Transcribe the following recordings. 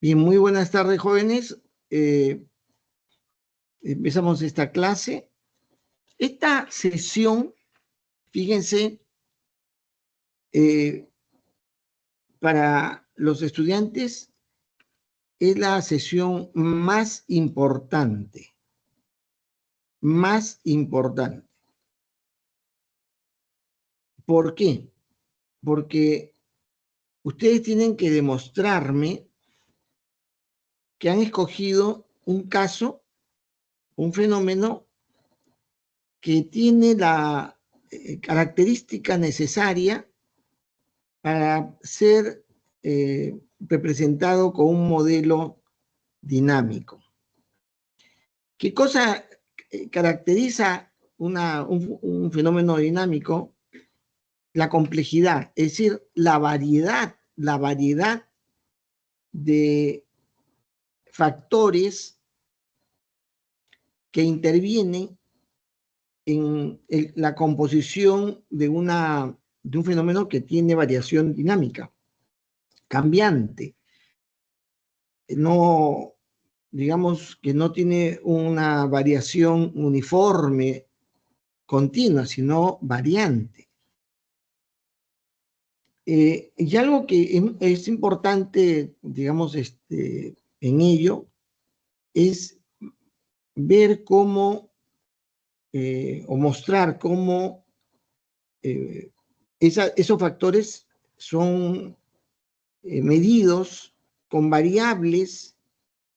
Bien, muy buenas tardes, jóvenes. Empezamos esta clase. Esta sesión, fíjense, para los estudiantes es la sesión más importante. Más importante. ¿Por qué? Porque ustedes tienen que demostrarme que han escogido un caso, un fenómeno que tiene la característica necesaria para ser representado con un modelo dinámico. ¿Qué cosa caracteriza un fenómeno dinámico? La complejidad, es decir, la variedad de factores que intervienen en la composición de un fenómeno que tiene variación dinámica, cambiante. No, digamos que no tiene una variación uniforme, continua, sino variante. Y algo que es importante, digamos, en ello, es ver cómo, o mostrar cómo esos factores son medidos con variables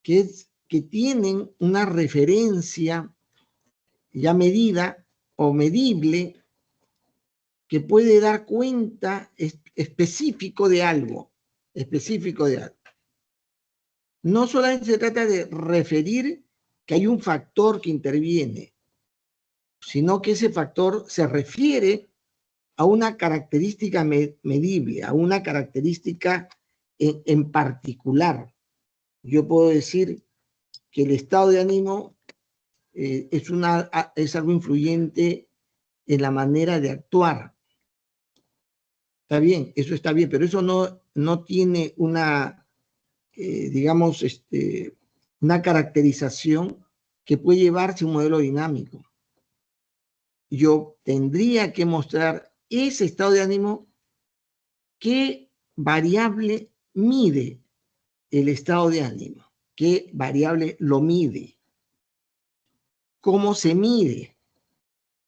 que tienen una referencia ya medida o medible que puede dar cuenta específico de algo, No solamente se trata de referir que hay un factor que interviene, sino que ese factor se refiere a una característica medible, a una característica en particular. Yo puedo decir que el estado de ánimo es algo influyente en la manera de actuar. Está bien, eso está bien, pero eso no tiene digamos, una caracterización que puede llevarse a un modelo dinámico. Yo tendría que mostrar ese estado de ánimo, qué variable mide el estado de ánimo, qué variable lo mide, cómo se mide,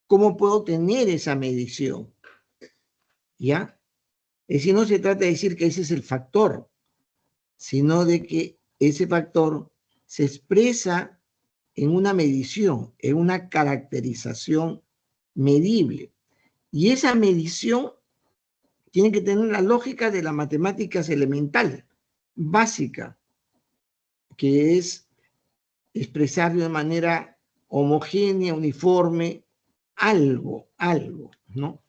cómo puedo tener esa medición, ¿ya? Es decir, no se trata de decir que ese es el factor, sino de que ese factor se expresa en una medición, en una caracterización medible. Y esa medición tiene que tener la lógica de las matemáticas elemental, básica, que es expresar de una manera homogénea, uniforme, algo, ¿no?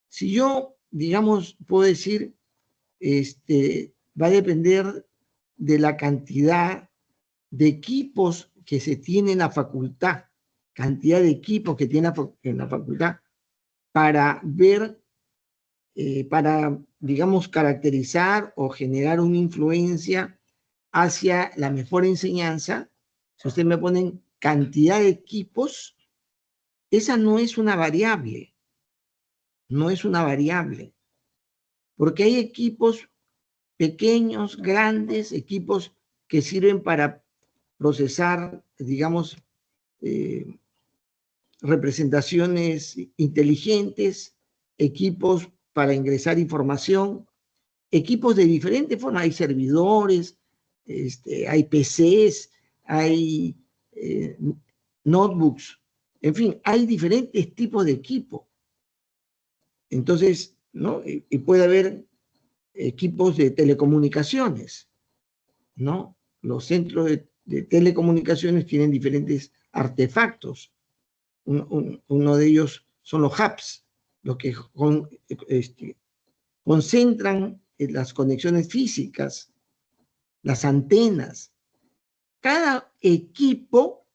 Si yo, digamos, puedo decir, va a depender de la cantidad de equipos que se tiene en la facultad, cantidad de equipos que tiene en la facultad para ver, para, digamos, caracterizar o generar una influencia hacia la mejor enseñanza. Si ustedes me ponen cantidad de equipos, esa no es una variable, porque hay equipos pequeños, grandes, equipos que sirven para procesar, digamos, representaciones inteligentes, equipos para ingresar información, equipos de diferentes formas. Hay servidores, hay PCs, hay notebooks, en fin, hay diferentes tipos de equipo. Entonces, ¿no? Y puede haber equipos de telecomunicaciones, ¿no? Los centros de telecomunicaciones tienen diferentes artefactos. Uno de ellos son los hubs, los que concentran las conexiones físicas, las antenas. Cada equipo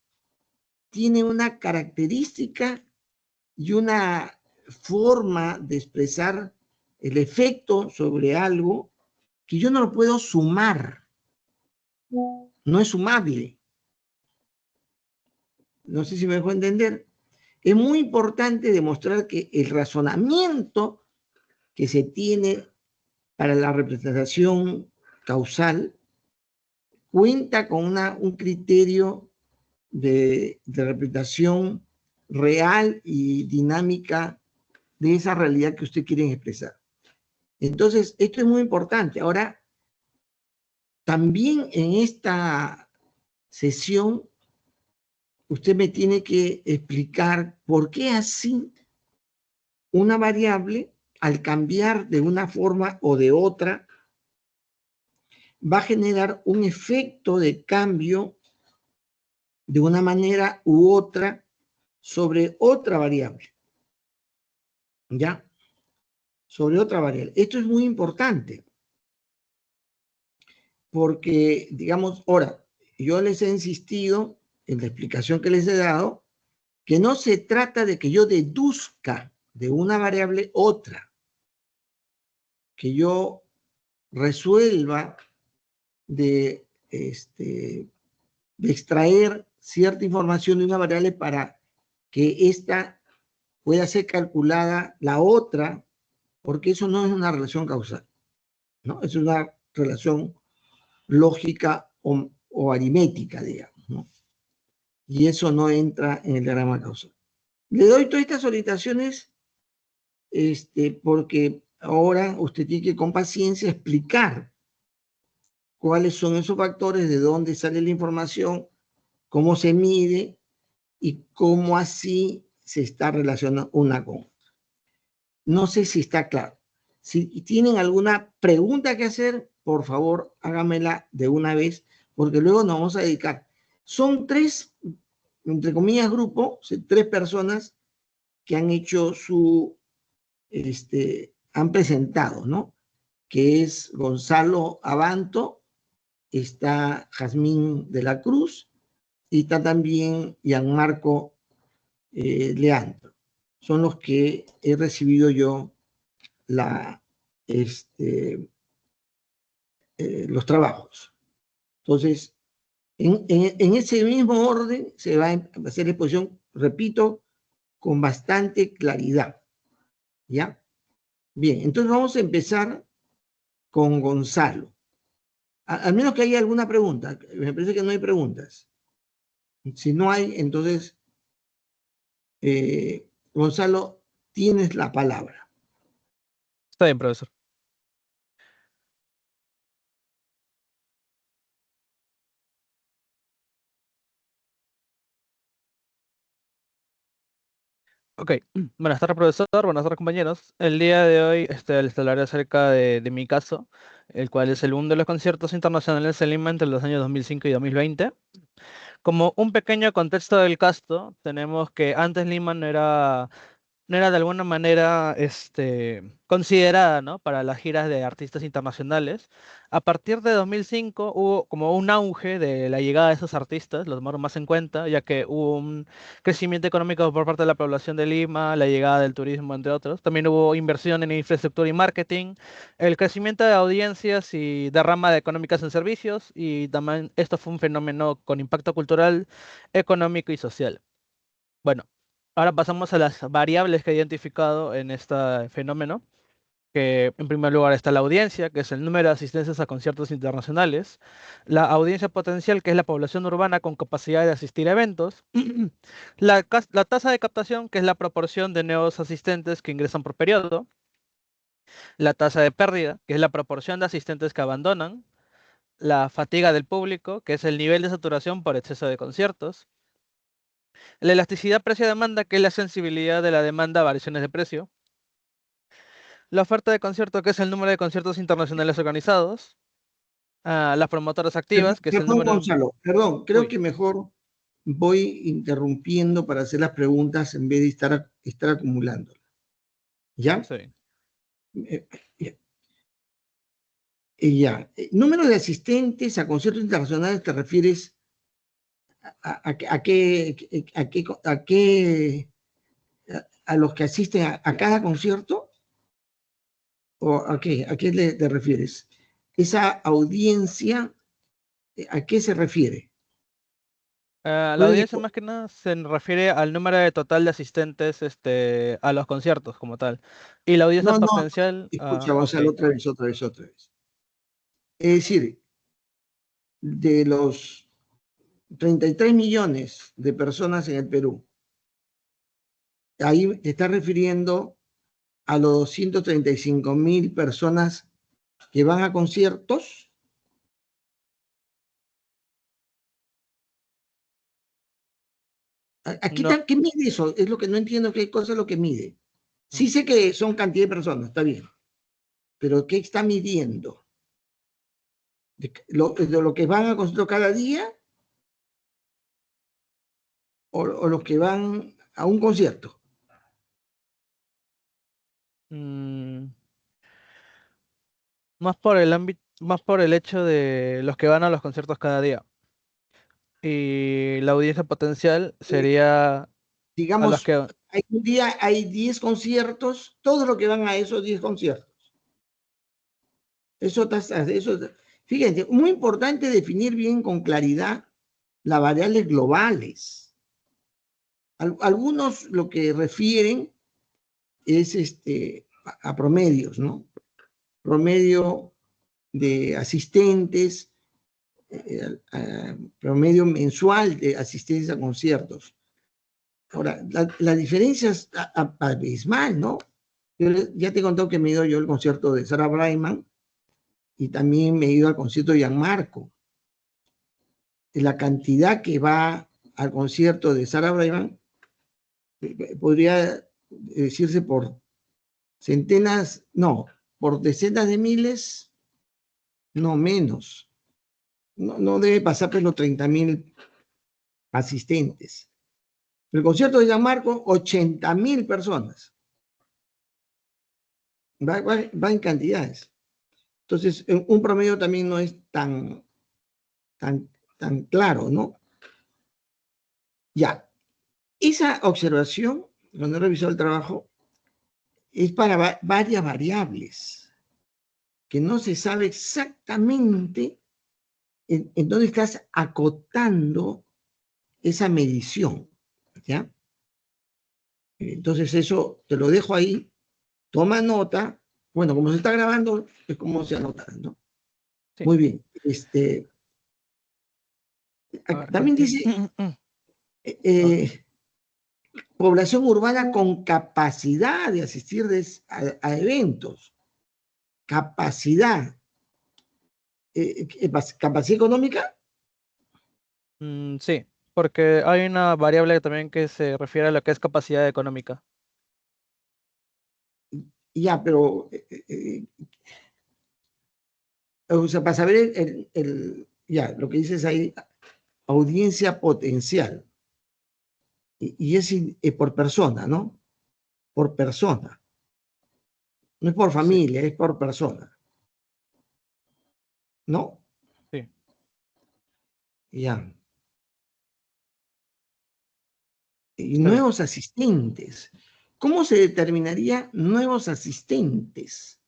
tiene una característica y una forma de expresar el efecto sobre algo que yo no lo puedo sumar. no es sumable. No sé si me dejo entender. Es muy importante demostrar que el razonamiento que se tiene para la representación causal cuenta con un criterio de representación real y dinámica de esa realidad que usted quiere expresar. Entonces, esto es muy importante. Ahora, también en esta sesión, usted me tiene que explicar por qué así una variable, al cambiar de una forma o de otra, va a generar un efecto de cambio de una manera u otra sobre otra variable. ¿Ya? Sobre otra variable. Esto es muy importante porque, digamos, ahora, yo les he insistido en la explicación que les he dado que no se trata de que yo deduzca de una variable otra, que yo resuelva de, de extraer cierta información de una variable para que ésta pueda ser calculada la otra, porque eso no es una relación causal, ¿no? Es una relación lógica o aritmética, digamos, ¿no? Y eso no entra en el diagrama causal. Le doy todas estas orientaciones porque ahora usted tiene que con paciencia explicar cuáles son esos factores, de dónde sale la información, cómo se mide y cómo así se está relacionando una con otra. No sé si está claro. Si tienen alguna pregunta que hacer, por favor, hágamela de una vez, porque luego nos vamos a dedicar. Son tres, entre comillas, grupos, tres personas que han hecho han presentado, ¿no? Que es Gonzalo Abanto, está Jazmín de la Cruz y está también Gianmarco Leandro. Son los que he recibido yo los trabajos. Entonces, en ese mismo orden se va a hacer la exposición, repito, con bastante claridad. ¿Ya? Bien, entonces vamos a empezar con Gonzalo. Al menos que haya alguna pregunta. Me parece que no hay preguntas. Si no hay, entonces, Gonzalo, tienes la palabra. Está bien, profesor. Ok, buenas tardes, profesor, buenas tardes, compañeros. El día de hoy les hablaré acerca de mi caso, el cual es el boom de los conciertos internacionales en Lima entre los años 2005 y 2020. Como un pequeño contexto del caso, tenemos que antes Lima no era de alguna manera considerada, ¿no?, para las giras de artistas internacionales. A partir de 2005 hubo como un auge de la llegada de esos artistas, los tomaron más en cuenta, ya que hubo un crecimiento económico por parte de la población de Lima, la llegada del turismo, entre otros. También hubo inversión en infraestructura y marketing, el crecimiento de audiencias y derrama de económicas en servicios, y también esto fue un fenómeno con impacto cultural, económico y social. Bueno, ahora pasamos a las variables que he identificado en este fenómeno, que en primer lugar está la audiencia, que es el número de asistencias a conciertos internacionales, la audiencia potencial, que es la población urbana con capacidad de asistir a eventos, la tasa de captación, que es la proporción de nuevos asistentes que ingresan por periodo, la tasa de pérdida, que es la proporción de asistentes que abandonan, la fatiga del público, que es el nivel de saturación por exceso de conciertos, la elasticidad precio-demanda, que es la sensibilidad de la demanda a variaciones de precio. La oferta de concierto, que es el número de conciertos internacionales organizados. Las promotoras activas, que es el Perdón, número... Gonzalo, perdón, creo Uy, que mejor voy interrumpiendo para hacer las preguntas en vez de estar acumulando. ¿Ya? sí. Ya. Número de asistentes a conciertos internacionales, ¿te refieres a los que asisten a cada concierto? ¿O a qué te refieres? Esa audiencia ¿A qué se refiere? La Puede audiencia más que nada se refiere al número de total de asistentes a los conciertos como tal. Y la audiencia no, no, potencial, escucha, ok. Gonzalo, otra vez. Es decir, de los 33 millones de personas en el Perú, ahí te está refiriendo a los 235.000 personas que van a conciertos. Aquí No, está, ¿qué mide eso? Es lo que no entiendo, qué cosa es lo que mide. mm, Sí sé que son cantidad de personas, está bien, pero ¿qué está midiendo? ¿De lo que van a conciertos cada día o los que van a un concierto? mm, más por el ámbito, más por el hecho de los que van a los conciertos cada día. Y la audiencia potencial Eh, sería a los digamos, que... hay un día hay 10 conciertos, todos los que van a esos 10 conciertos. Eso, fíjense, muy importante definir bien con claridad las variables globales. Algunos lo que refieren es a promedios, ¿no? Promedio de asistentes, promedio mensual de asistencia a conciertos. Ahora, la diferencia es abismal, ¿no? Yo ya te he contado que me he ido yo al concierto de Sarah Brightman y también me he ido al concierto de Gianmarco. La cantidad que va al concierto de Sarah Brightman podría decirse por centenas, no, por decenas de miles, no menos. No debe pasar por los 30.000 asistentes. El concierto de Gianmarco, 80.000 personas. Va en cantidades. Entonces, un promedio también no es tan, tan claro, ¿no? Ya, esa observación, cuando he revisado el trabajo, es para varias variables, que no se sabe exactamente en dónde estás acotando esa medición, ¿ya? Entonces eso te lo dejo ahí, toma nota, bueno, como se está grabando, es como se anota, ¿no? Sí, Muy bien, a ver, también dice eh, población urbana con capacidad de asistir a eventos, capacidad, capacidad económica, Sí, porque hay una variable también que se refiere a lo que es capacidad económica. ya, pero, o sea, para saber ya, lo que dices ahí, audiencia potencial, y es por persona, ¿no? Por persona, no es por Sí, familia, es por persona, ¿no? sí. Ya. Y Está bien. nuevos asistentes. ¿Cómo se determinaría nuevos asistentes?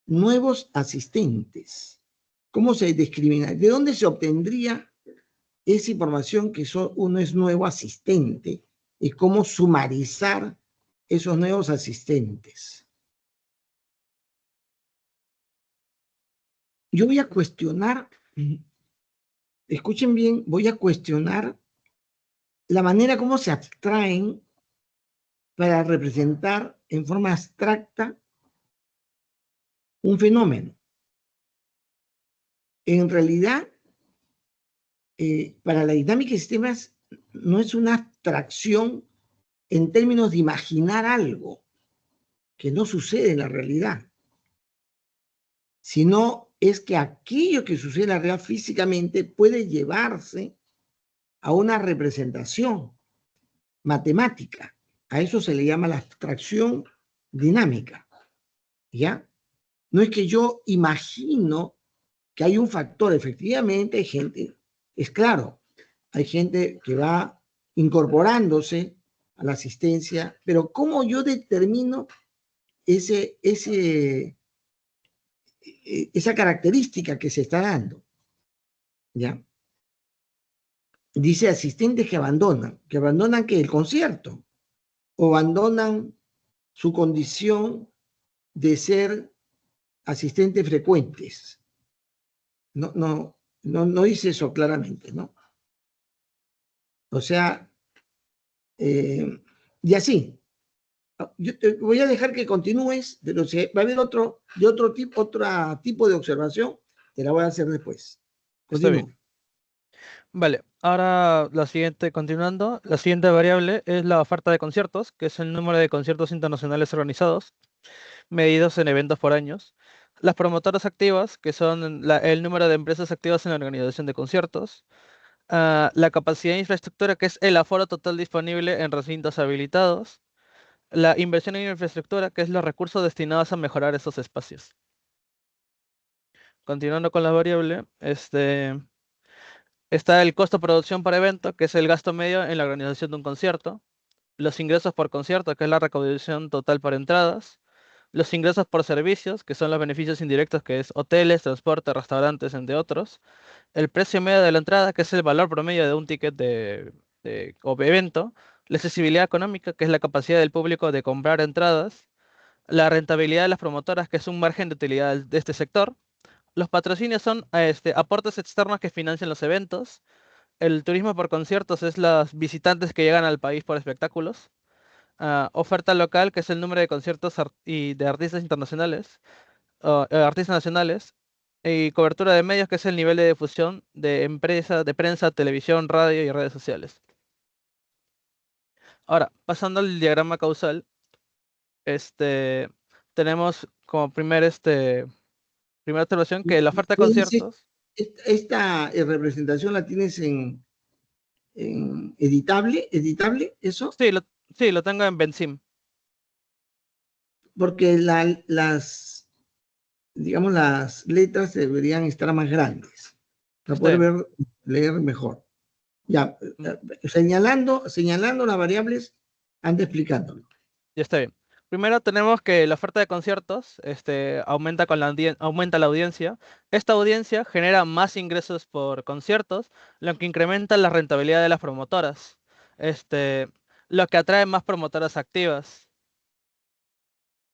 Nuevos asistentes. ¿Cómo se discrimina? ¿De dónde se obtendría esa información que uno es nuevo asistente? ¿Y cómo sumarizar esos nuevos asistentes? Yo voy a cuestionar, escuchen bien, voy a cuestionar la manera como se abstraen para representar en forma abstracta un fenómeno. En realidad, para la dinámica de sistemas no es una abstracción en términos de imaginar algo que no sucede en la realidad, sino es que aquello que sucede en la realidad físicamente puede llevarse a una representación matemática. A eso se le llama la abstracción dinámica, ¿ya? No es que yo imagino que hay un factor, efectivamente hay gente, es claro, hay gente que va incorporándose a la asistencia, pero ¿cómo yo determino esa característica que se está dando? ¿ya? Dice asistentes que abandonan que el concierto, o abandonan su condición de ser asistentes frecuentes. No dice eso claramente, ¿no? O sea, y así. Yo te voy a dejar que continúes, pero si va a haber otro tipo de observación, te la voy a hacer después. Está bien. Continúo. Vale, ahora la siguiente, continuando, la siguiente variable es la oferta de conciertos, que es el número de conciertos internacionales organizados, medidos en eventos por años. Las promotoras activas, que son el número de empresas activas en la organización de conciertos. La capacidad de infraestructura, que es el aforo total disponible en recintos habilitados. La inversión en infraestructura, que es los recursos destinados a mejorar esos espacios. Continuando con la variable, está el costo de producción por evento, que es el gasto medio en la organización de un concierto. Los ingresos por concierto, que es la recaudación total por entradas. Los ingresos por servicios, que son los beneficios indirectos, que es hoteles, transporte, restaurantes, entre otros. El precio medio de la entrada, que es el valor promedio de un ticket o evento. La accesibilidad económica, que es la capacidad del público de comprar entradas. La rentabilidad de las promotoras, que es un margen de utilidad de este sector. Los patrocinios son aportes externos que financian los eventos. El turismo por conciertos es los visitantes que llegan al país por espectáculos. Oferta local, que es el número de conciertos y de artistas internacionales, artistas nacionales. Y cobertura de medios, que es el nivel de difusión de prensa, televisión, radio y redes sociales. Ahora, pasando al diagrama causal, este, tenemos como primera observación que la oferta de ¿Qué dice? conciertos. Esta representación la tienes en editable, eso, Sí, lo tengo en Benzim. porque digamos, las letras deberían estar más grandes para Está poder bien. leer mejor. Ya, Mm, señalando las variables, anda explicándolo. Ya está bien. Primero tenemos que la oferta de conciertos aumenta aumenta la audiencia. Esta audiencia genera más ingresos por conciertos, lo que incrementa la rentabilidad de las promotoras. Este, lo que atrae más promotoras activas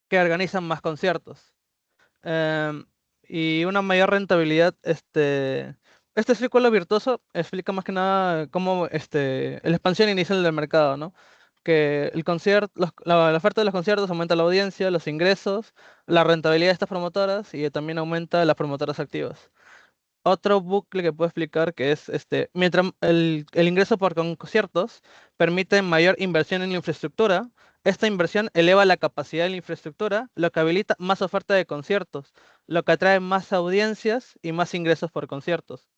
que organizan más conciertos. Em, y una mayor rentabilidad, este círculo virtuoso explica más que nada cómo la expansión inicial del mercado, ¿no? Que el concierto, la oferta de los conciertos aumenta la audiencia, los ingresos, la rentabilidad de estas promotoras y también aumenta las promotoras activas. Otro bucle que puedo explicar que es mientras el ingreso por conciertos permite mayor inversión en la infraestructura, esta inversión eleva la capacidad de la infraestructura, lo que habilita más oferta de conciertos, lo que atrae más audiencias y más ingresos por conciertos.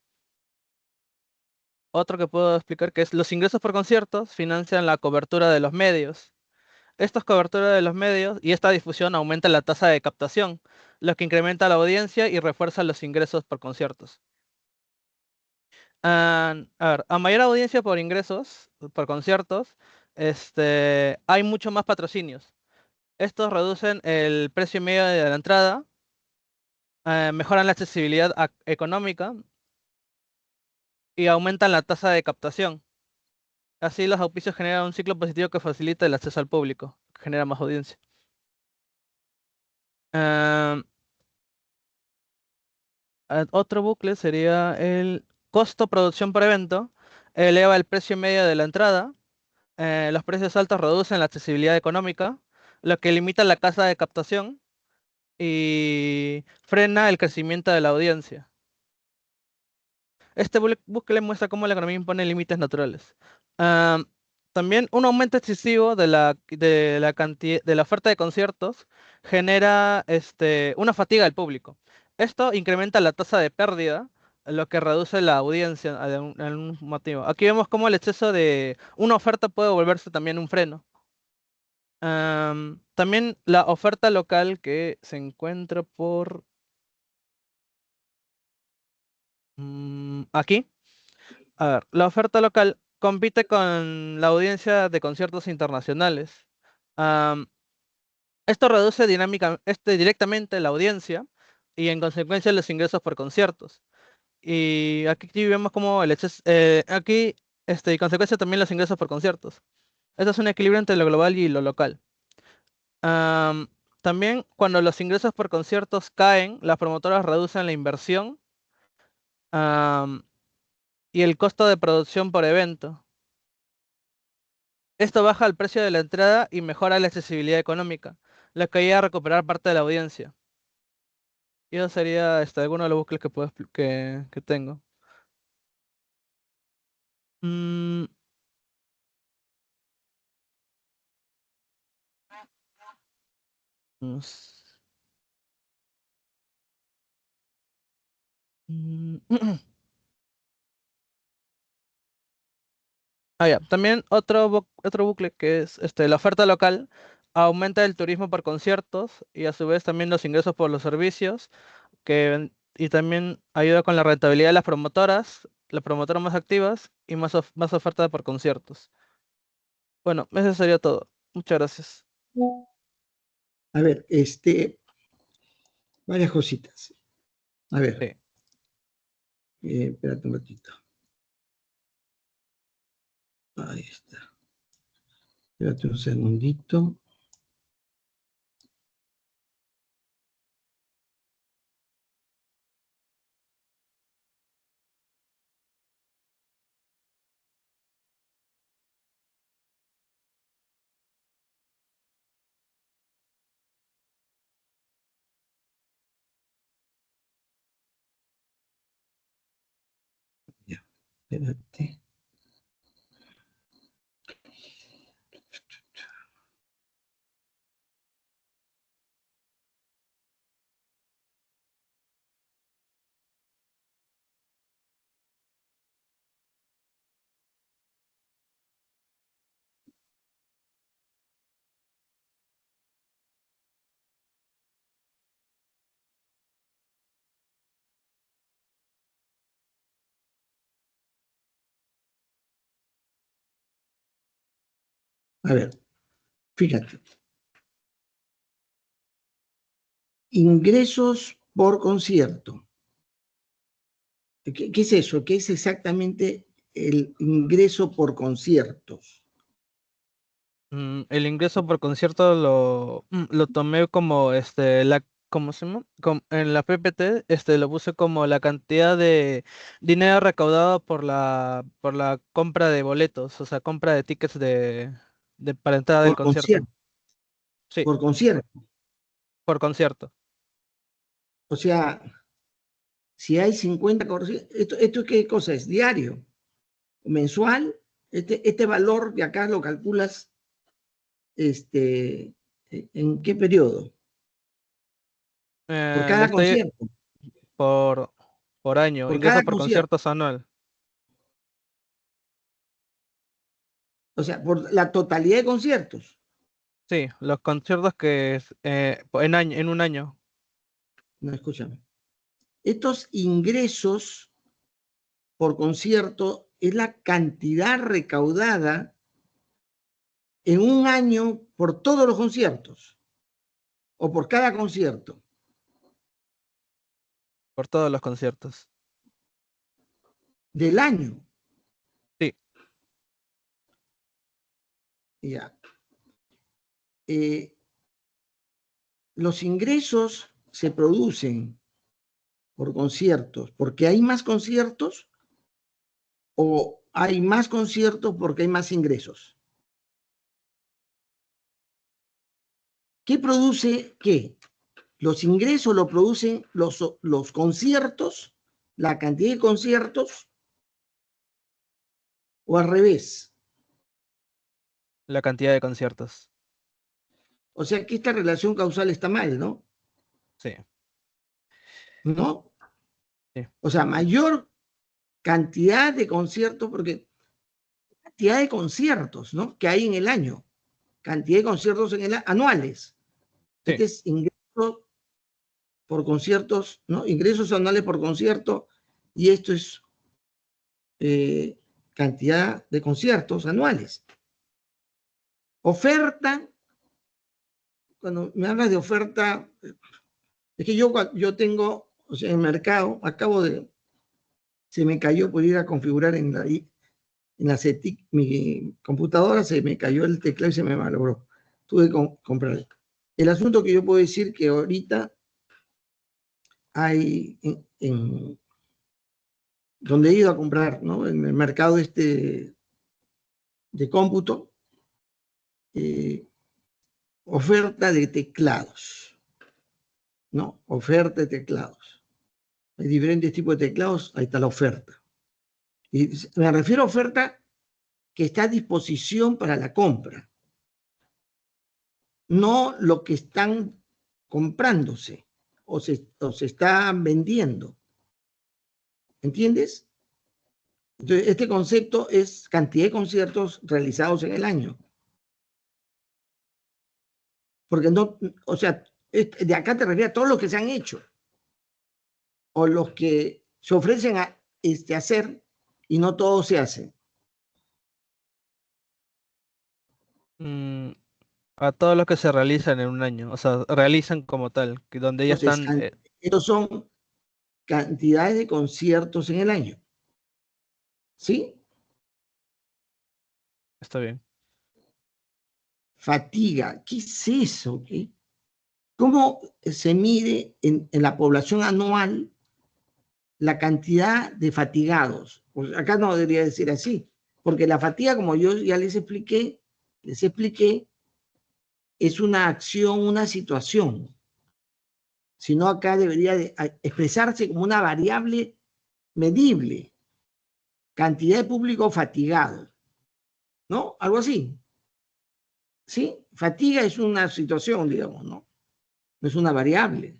Otro que puedo explicar que es los ingresos por conciertos financian la cobertura de los medios. Esta cobertura de los medios y esta difusión aumenta la tasa de captación, lo que incrementa la audiencia y refuerza los ingresos por conciertos. A ver, a mayor audiencia por ingresos, por conciertos, hay mucho más patrocinios. Estos reducen el precio medio de la entrada, mejoran la accesibilidad económica y aumentan la tasa de captación. Así los auspicios generan un ciclo positivo que facilita el acceso al público, que genera más audiencia. Ah, Otro bucle sería el costo producción por evento, eleva el precio medio de la entrada. Los precios altos reducen la accesibilidad económica, lo que limita la tasa de captación y frena el crecimiento de la audiencia. Este bucle muestra cómo la economía impone límites naturales. Ah, También un aumento excesivo de la oferta de conciertos genera una fatiga del público. Esto incrementa la tasa de pérdida, lo que reduce la audiencia de un motivo. Aquí vemos cómo el exceso de una oferta puede volverse también un freno. También la oferta local que se encuentra por aquí. A ver, la oferta local compite con la audiencia de conciertos internacionales. Am, Esto reduce directamente la audiencia y en consecuencia los ingresos por conciertos. Y aquí vemos como aquí, y consecuencia también los ingresos por conciertos. Esto es un equilibrio entre lo global y lo local. Am, También cuando los ingresos por conciertos caen, las promotoras reducen la inversión, am, y el costo de producción por evento. Esto baja el precio de la entrada y mejora la accesibilidad económica, lo que ayuda a recuperar parte de la audiencia. Y eso sería alguno de los bucles que que tengo. Mm, vamos. Mm, ya. También otro bucle que es la oferta local aumenta el turismo por conciertos y a su vez también los ingresos por los servicios y también ayuda con la rentabilidad de las promotoras más activas y más oferta por conciertos. Bueno, eso sería todo. Muchas gracias. A ver, varias cositas. A ver, Sí. espérate un ratito. Ahí está. Espérate un segundito. Ya, espérate. A ver, fíjate. Ingresos por concierto. ¿Qué es eso? ¿Qué es exactamente el ingreso por conciertos? El ingreso por concierto lo tomé como ¿cómo se llama? En la PPT, lo puse como la cantidad de dinero recaudado por la compra de boletos, o sea, compra de tickets para entrada del Por concierto. concierto, Sí, por concierto. por concierto. O sea, si hay 50 conciertos, ¿esto qué cosa es? ¿Diario? ¿Mensual? Este valor de acá lo calculas ¿en qué periodo? Por Lo cada estoy concierto. por, por año, Por ingreso cada por concierto. conciertos anual. O sea, por la totalidad de conciertos. Sí, los conciertos en un año. No, escúchame. Estos ingresos por concierto es la cantidad recaudada en un año por todos los conciertos o por cada concierto Por todos los conciertos. del año. Sí. Ya. Los ingresos se producen por conciertos porque hay más conciertos o hay más conciertos porque hay más ingresos. ¿Qué produce qué? Los ingresos lo producen los conciertos, la cantidad de conciertos, o al revés. La cantidad de conciertos. O sea que esta relación causal está mal, ¿no? Sí, ¿No? sí, O sea, mayor cantidad de conciertos, porque cantidad de conciertos, ¿no? Que hay en el año, cantidad de conciertos anuales. sí. Este es ingreso por conciertos, ¿no? Ingresos anuales por concierto, y esto es cantidad de conciertos anuales. Oferta, cuando me hablas de oferta, es que yo tengo, o sea, en el mercado, acabo de se me cayó por ir a configurar en la CETIC, mi computadora, se me cayó el teclado y se me malogró. Tuve que comprar. El asunto que yo puedo decir que ahorita hay donde he ido a comprar, ¿no? En el mercado de cómputo, oferta de teclados, ¿no? Oferta de teclados. Hay diferentes tipos de teclados, ahí está la oferta. Y me refiero a oferta que está a disposición para la compra, no lo que están comprándose o se están vendiendo. ¿Entiendes? Entonces, este concepto es cantidad de conciertos realizados en el año. Porque no, o sea, de acá te refieres a todos los que se han hecho o los que se ofrecen a hacer y no todo se hace. A todos los que se realizan en un año, o sea, realizan como tal, que donde ya Entonces, están, estos son cantidades de conciertos en el año. ¿Sí? está bien. Fatiga, ¿qué es eso? ¿Qué? ¿Cómo se mide en la población anual la cantidad de fatigados? Pues acá no debería decir así, porque la fatiga, como yo ya les expliqué, es una acción, una situación. Sino acá debería expresarse como una variable medible, cantidad de público fatigado, ¿no? Algo así. ¿Sí? Fatiga es una situación, digamos, ¿no? No es una variable,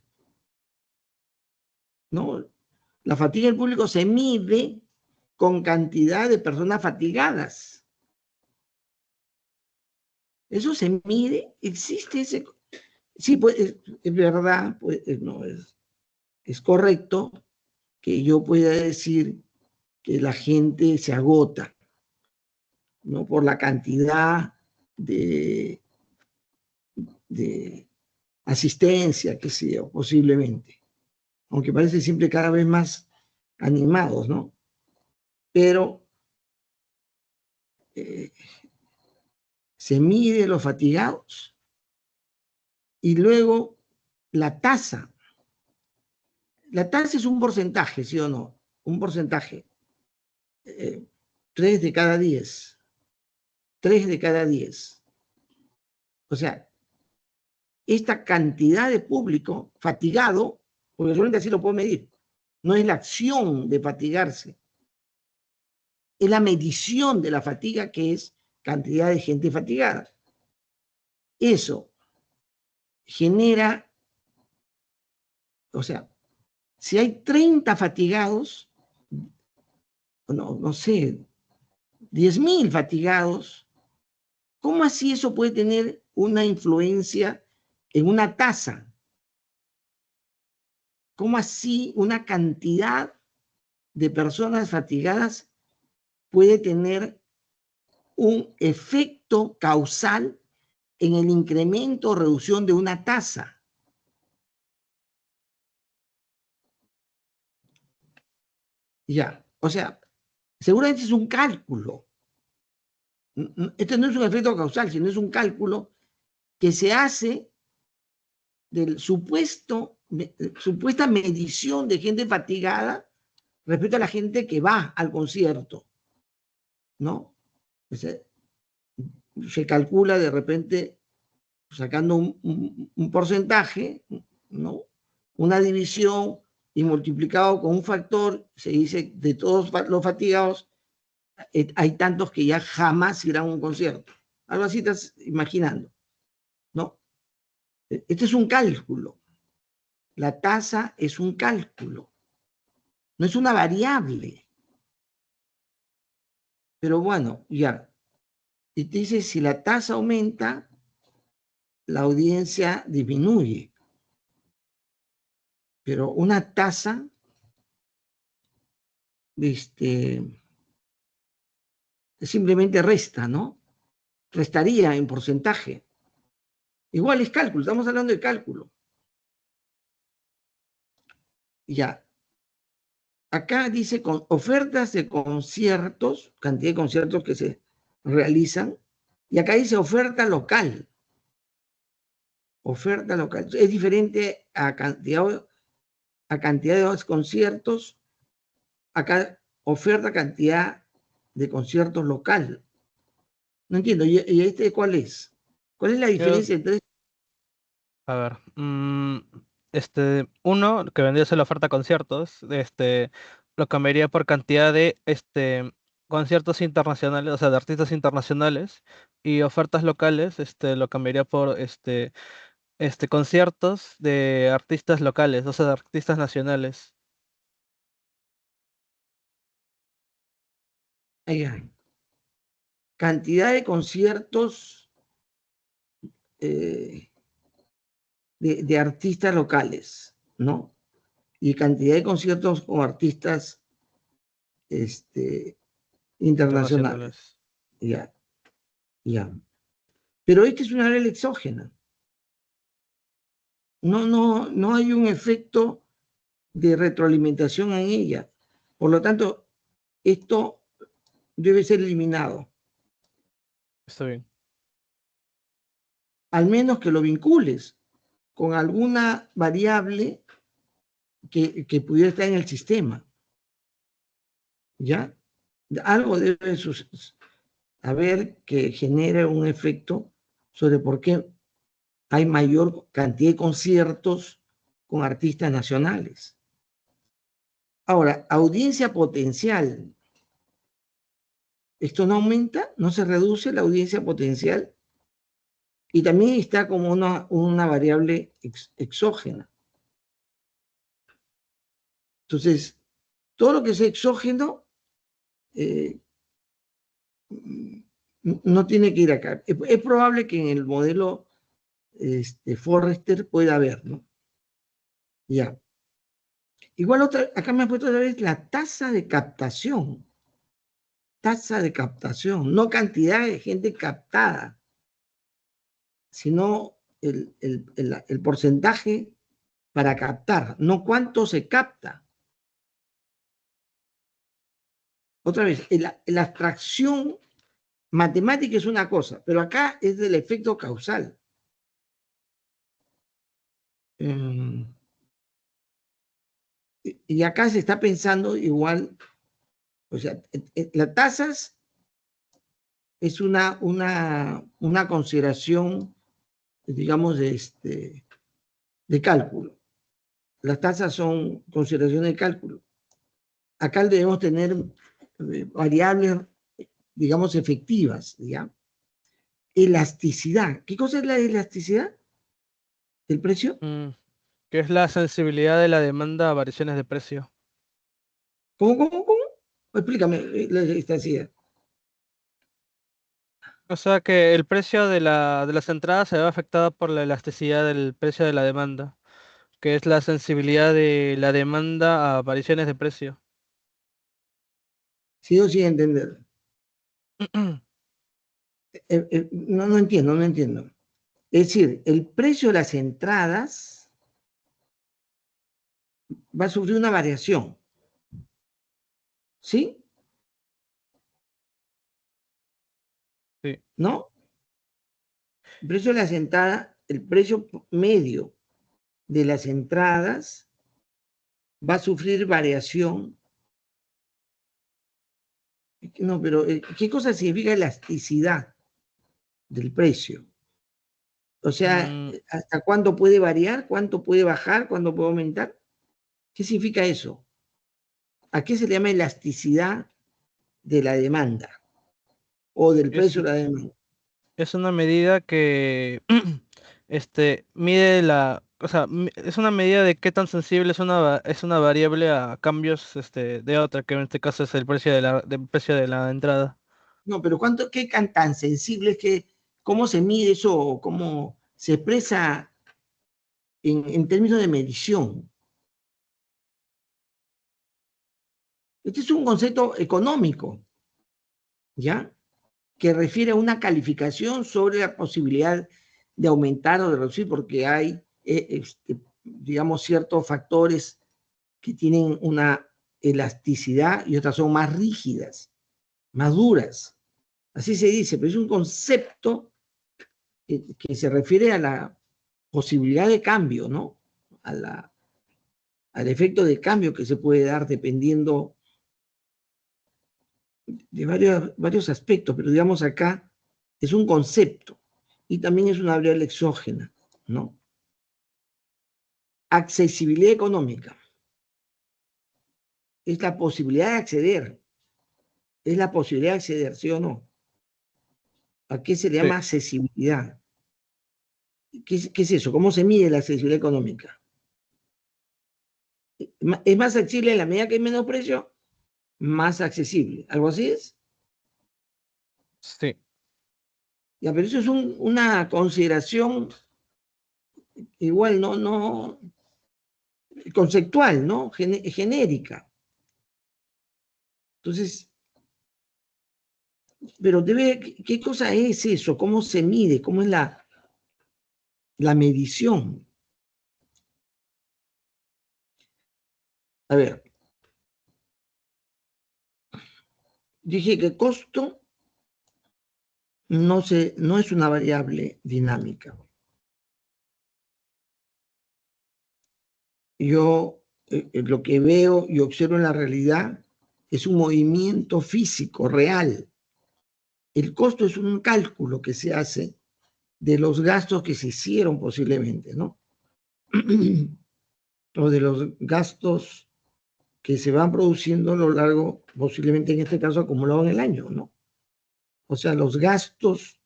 ¿no? La fatiga del público se mide con cantidad de personas fatigadas. ¿Eso se mide? ¿Existe ese? Sí, pues es verdad, pues no es correcto que yo pueda decir que la gente se agota, ¿no? Por la cantidad de, de asistencia, que sea, posiblemente. Aunque parece siempre cada vez más animados, ¿no? Pero se mide los fatigados y luego la tasa. La tasa es un porcentaje, ¿sí o no? Un porcentaje. 3 de cada 10. 3 de cada 10. O sea, esta cantidad de público fatigado, porque solamente así lo puedo medir, no es la acción de fatigarse, es la medición de la fatiga, que es cantidad de gente fatigada. Eso genera, o sea, si hay 30 fatigados, no sé, 10.000 fatigados, ¿cómo así eso puede tener una influencia en una tasa? ¿Cómo así una cantidad de personas fatigadas puede tener un efecto causal en el incremento o reducción de una tasa? Ya, o sea, seguramente es un cálculo. Este no es un efecto causal, sino es un cálculo que se hace del supuesta medición de gente fatigada respecto a la gente que va al concierto, ¿no? Se calcula de repente sacando un porcentaje, ¿no? Una división y multiplicado con un factor, se dice de todos los fatigados, hay tantos que ya jamás irán a un concierto. Algo así estás imaginando, ¿no? Este es un cálculo. La tasa es un cálculo, no es una variable. Pero bueno, ya. Y te dice, si la tasa aumenta, la audiencia disminuye. Pero una tasa, simplemente resta, ¿no? Restaría en porcentaje. Igual es cálculo, estamos hablando de cálculo. Ya. acá dice con ofertas de conciertos, cantidad de conciertos que se realizan, y acá dice oferta local. Oferta local. Es diferente a cantidad de conciertos. Acá oferta cantidad de conciertos local. No entiendo. ¿Y este cuál es? ¿Cuál es la Yo, diferencia entre a ver, uno, que vendría a ser la oferta conciertos, lo cambiaría por cantidad de, conciertos internacionales, o sea, de artistas internacionales, y ofertas locales, lo cambiaría por, conciertos de artistas locales, o sea, de artistas nacionales. cantidad de conciertos eh, de artistas locales, ¿no? Y cantidad de conciertos con artistas internacionales. Internacionales. Ya, ya. Pero esta es una regla exógena. No hay un efecto de retroalimentación en ella. Por lo tanto, esto debe ser eliminado. Está bien. Al menos que lo vincules con alguna variable que pudiera estar en el sistema. ¿Ya? Algo debe haber que genere un efecto sobre por qué hay mayor cantidad de conciertos con artistas nacionales. Ahora, audiencia potencial. Esto no aumenta, no se reduce la audiencia potencial y también está como una variable exógena. Entonces, todo lo que sea exógeno no tiene que ir acá. Es probable que en el modelo Forrester pueda haber, ¿no? Ya. Igual acá me ha puesto otra vez la tasa de captación. Tasa de captación, no cantidad de gente captada, sino el porcentaje para captar, no cuánto se capta. Otra vez, la abstracción matemática es una cosa, pero acá es del efecto causal. Y acá se está pensando igual, o sea, las tasas es una consideración, digamos, de cálculo. Las tasas son consideraciones de cálculo. Acá debemos tener variables, digamos, efectivas, ¿ya? Elasticidad. ¿Qué cosa es la elasticidad del precio? Que es la sensibilidad de la demanda a variaciones de precio. ¿Cómo? Explícame la elasticidad. O sea que el precio de las entradas se ve afectado por la elasticidad del precio de la demanda, que es la sensibilidad de la demanda a variaciones de precio. Sigo sin entender. No entiendo. Es decir, el precio de las entradas va a sufrir una variación. ¿Sí? Sí. ¿No? El precio de las entradas, el precio medio de las entradas va a sufrir variación. No, pero ¿qué cosa significa elasticidad del precio? O sea, Mm, ¿hasta cuándo puede variar? ¿Cuánto puede bajar? ¿Cuándo puede aumentar? ¿Qué significa eso? ¿A qué se le llama elasticidad de la demanda o del es, precio de la demanda? es una medida que mide o sea, es una medida de qué tan sensible es es una variable a cambios de otra, que en este caso es el precio del precio de la entrada. No, pero ¿qué tan sensible es que, cómo se mide eso, cómo se expresa en términos de medición? Este es un concepto económico, ¿ya? Que refiere a una calificación sobre la posibilidad de aumentar o de reducir, porque hay, digamos, ciertos factores que tienen una elasticidad y otras son más rígidas, más duras. Así se dice, pero es un concepto que se refiere a la posibilidad de cambio, ¿no? Al efecto de cambio que se puede dar dependiendo de varios aspectos, pero digamos acá es un concepto y también es una variable exógena, ¿no? Accesibilidad económica es la posibilidad de acceder, es la posibilidad de acceder, ¿sí o no? ¿A qué se le llama accesibilidad? ¿Qué es eso? ¿Cómo se mide la accesibilidad económica? ¿Es más accesible en la medida que hay menos precio? Más accesible. ¿Algo así es? Sí. Ya, pero eso es una consideración igual, no conceptual, ¿no? Genérica. Entonces, pero ¿qué cosa es eso? ¿Cómo se mide? ¿Cómo es la medición? A ver, dije que costo no es una variable dinámica. Yo lo que veo y observo en la realidad es un movimiento físico real. El costo es un cálculo que se hace de los gastos que se hicieron posiblemente, ¿no? O de los gastos que se van produciendo a lo largo, posiblemente en este caso acumulado en el año, ¿no? O sea, los gastos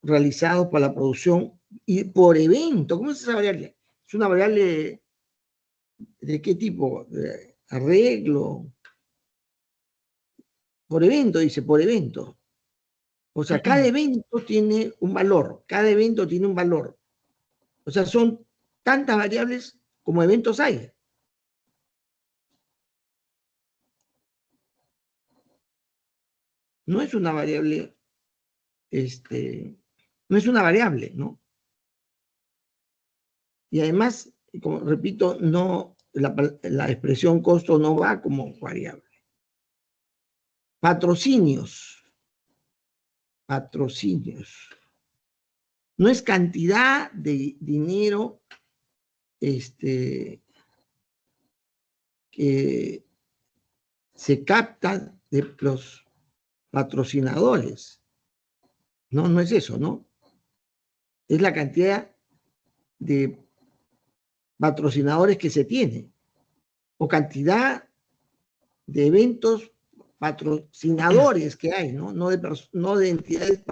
realizados para la producción y por evento. ¿Cómo es esa variable? ¿Es una variable de qué tipo? ¿De arreglo? Por evento, dice, por evento. O sea, cada evento tiene un valor, cada evento tiene un valor. O sea, son tantas variables como eventos hay. No es una variable, no es una variable, ¿no? Y además, como repito, no, la expresión costo no va como variable. Patrocinios. No es cantidad de dinero que se capta de los patrocinadores. No es eso, ¿no? Es la cantidad de patrocinadores que se tiene o cantidad de eventos patrocinadores que hay, ¿no? No de entidades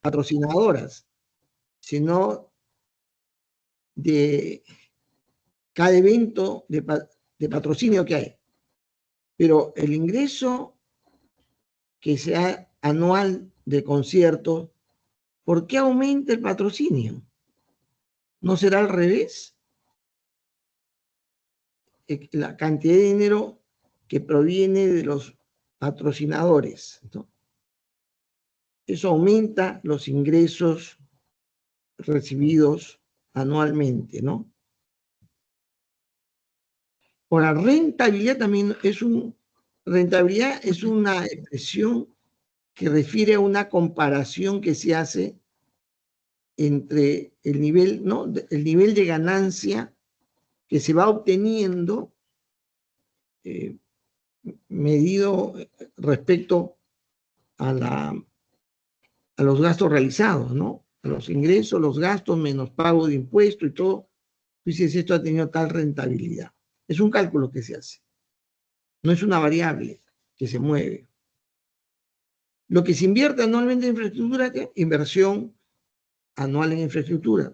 patrocinadoras, sino de cada evento de patrocinio que hay. Pero el ingreso que sea anual de conciertos, ¿por qué aumenta el patrocinio? ¿No será al revés? La cantidad de dinero que proviene de los patrocinadores, ¿no? Eso aumenta los ingresos recibidos anualmente, ¿no? Ahora, rentabilidad es una expresión que refiere a una comparación que se hace entre el nivel, ¿no? El nivel de ganancia que se va obteniendo medido respecto a los gastos realizados, ¿no? A los ingresos, los gastos, menos pago de impuestos y todo. Dices, esto ha tenido tal rentabilidad. Es un cálculo que se hace. No es una variable que se mueve. Lo que se invierte anualmente en infraestructura, ¿qué? Inversión anual en infraestructura.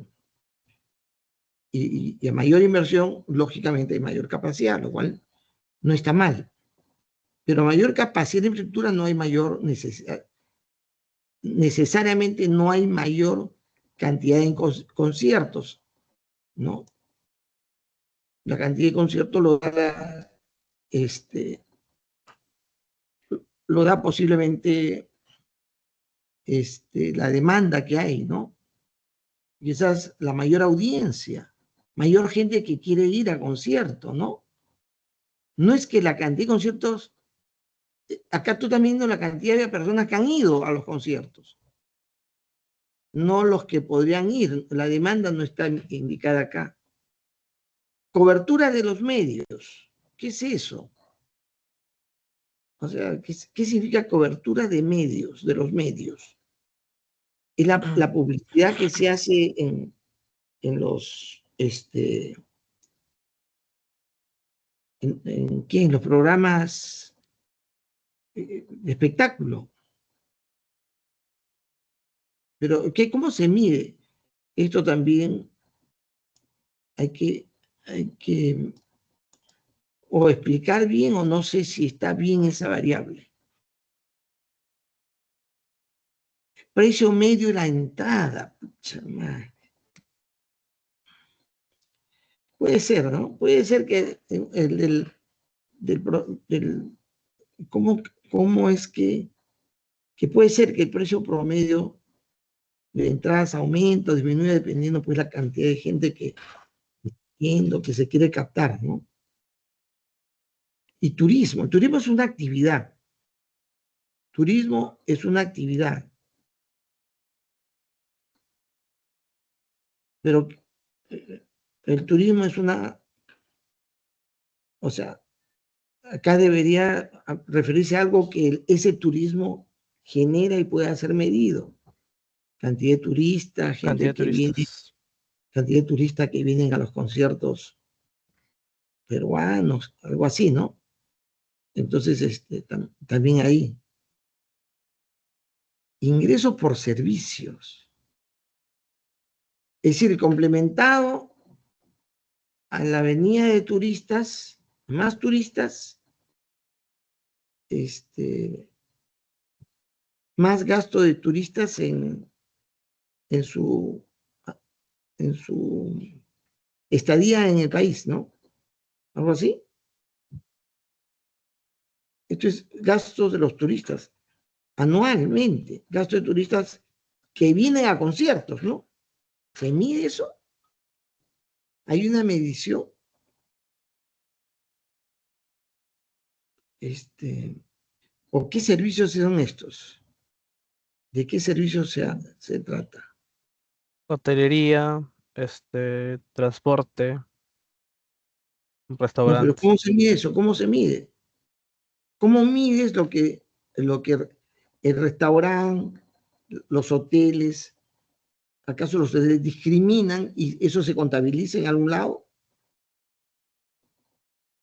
Y a mayor inversión, lógicamente hay mayor capacidad, lo cual no está mal. Pero a mayor capacidad de infraestructura no hay mayor necesidad. Necesariamente no hay mayor cantidad de conciertos, ¿no? La cantidad de conciertos lo da posiblemente la demanda que hay, ¿no? Quizás la mayor audiencia, mayor gente que quiere ir a conciertos, ¿no? No es que la cantidad de conciertos, acá tú también viendo la cantidad de personas que han ido a los conciertos, no los que podrían ir. La demanda no está indicada acá. Cobertura de los medios. ¿Qué es eso? O sea, ¿qué significa cobertura de medios, de los medios? Es la publicidad que se hace en los, en los programas de espectáculo. Pero, ¿cómo se mide? Esto también hay que o explicar bien o no sé si está bien esa variable. Precio medio de la entrada. Pucha madre. Puede ser, ¿no? Puede ser que ¿cómo es que puede ser que el precio promedio de entradas aumenta o disminuye dependiendo pues la cantidad de gente que se quiere captar, ¿no? Y turismo. El turismo es una actividad. Turismo es una actividad. Pero el turismo es o sea, acá debería referirse a algo que ese turismo genera y pueda ser medido. Cantidad de turistas, Cantidad gente de que viene, turistas. cantidad de turistas que vienen a los conciertos peruanos, algo así, ¿no? Entonces, también ahí. Ingresos por servicios. Es decir, complementado a la venida de turistas, más turistas, más gasto de turistas en su estadía en el país, ¿no? Algo así. Esto es gastos de los turistas anualmente, gastos de turistas que vienen a conciertos, ¿no? ¿Se mide eso? Hay una medición. ¿O qué servicios son estos? ¿De qué servicios se trata? Hotelería, transporte, un No, pero restaurante. ¿cómo se mide eso? ¿Cómo se mide? ¿Cómo mides lo que el restaurante, los hoteles, acaso los hoteles discriminan y eso se contabiliza en algún lado?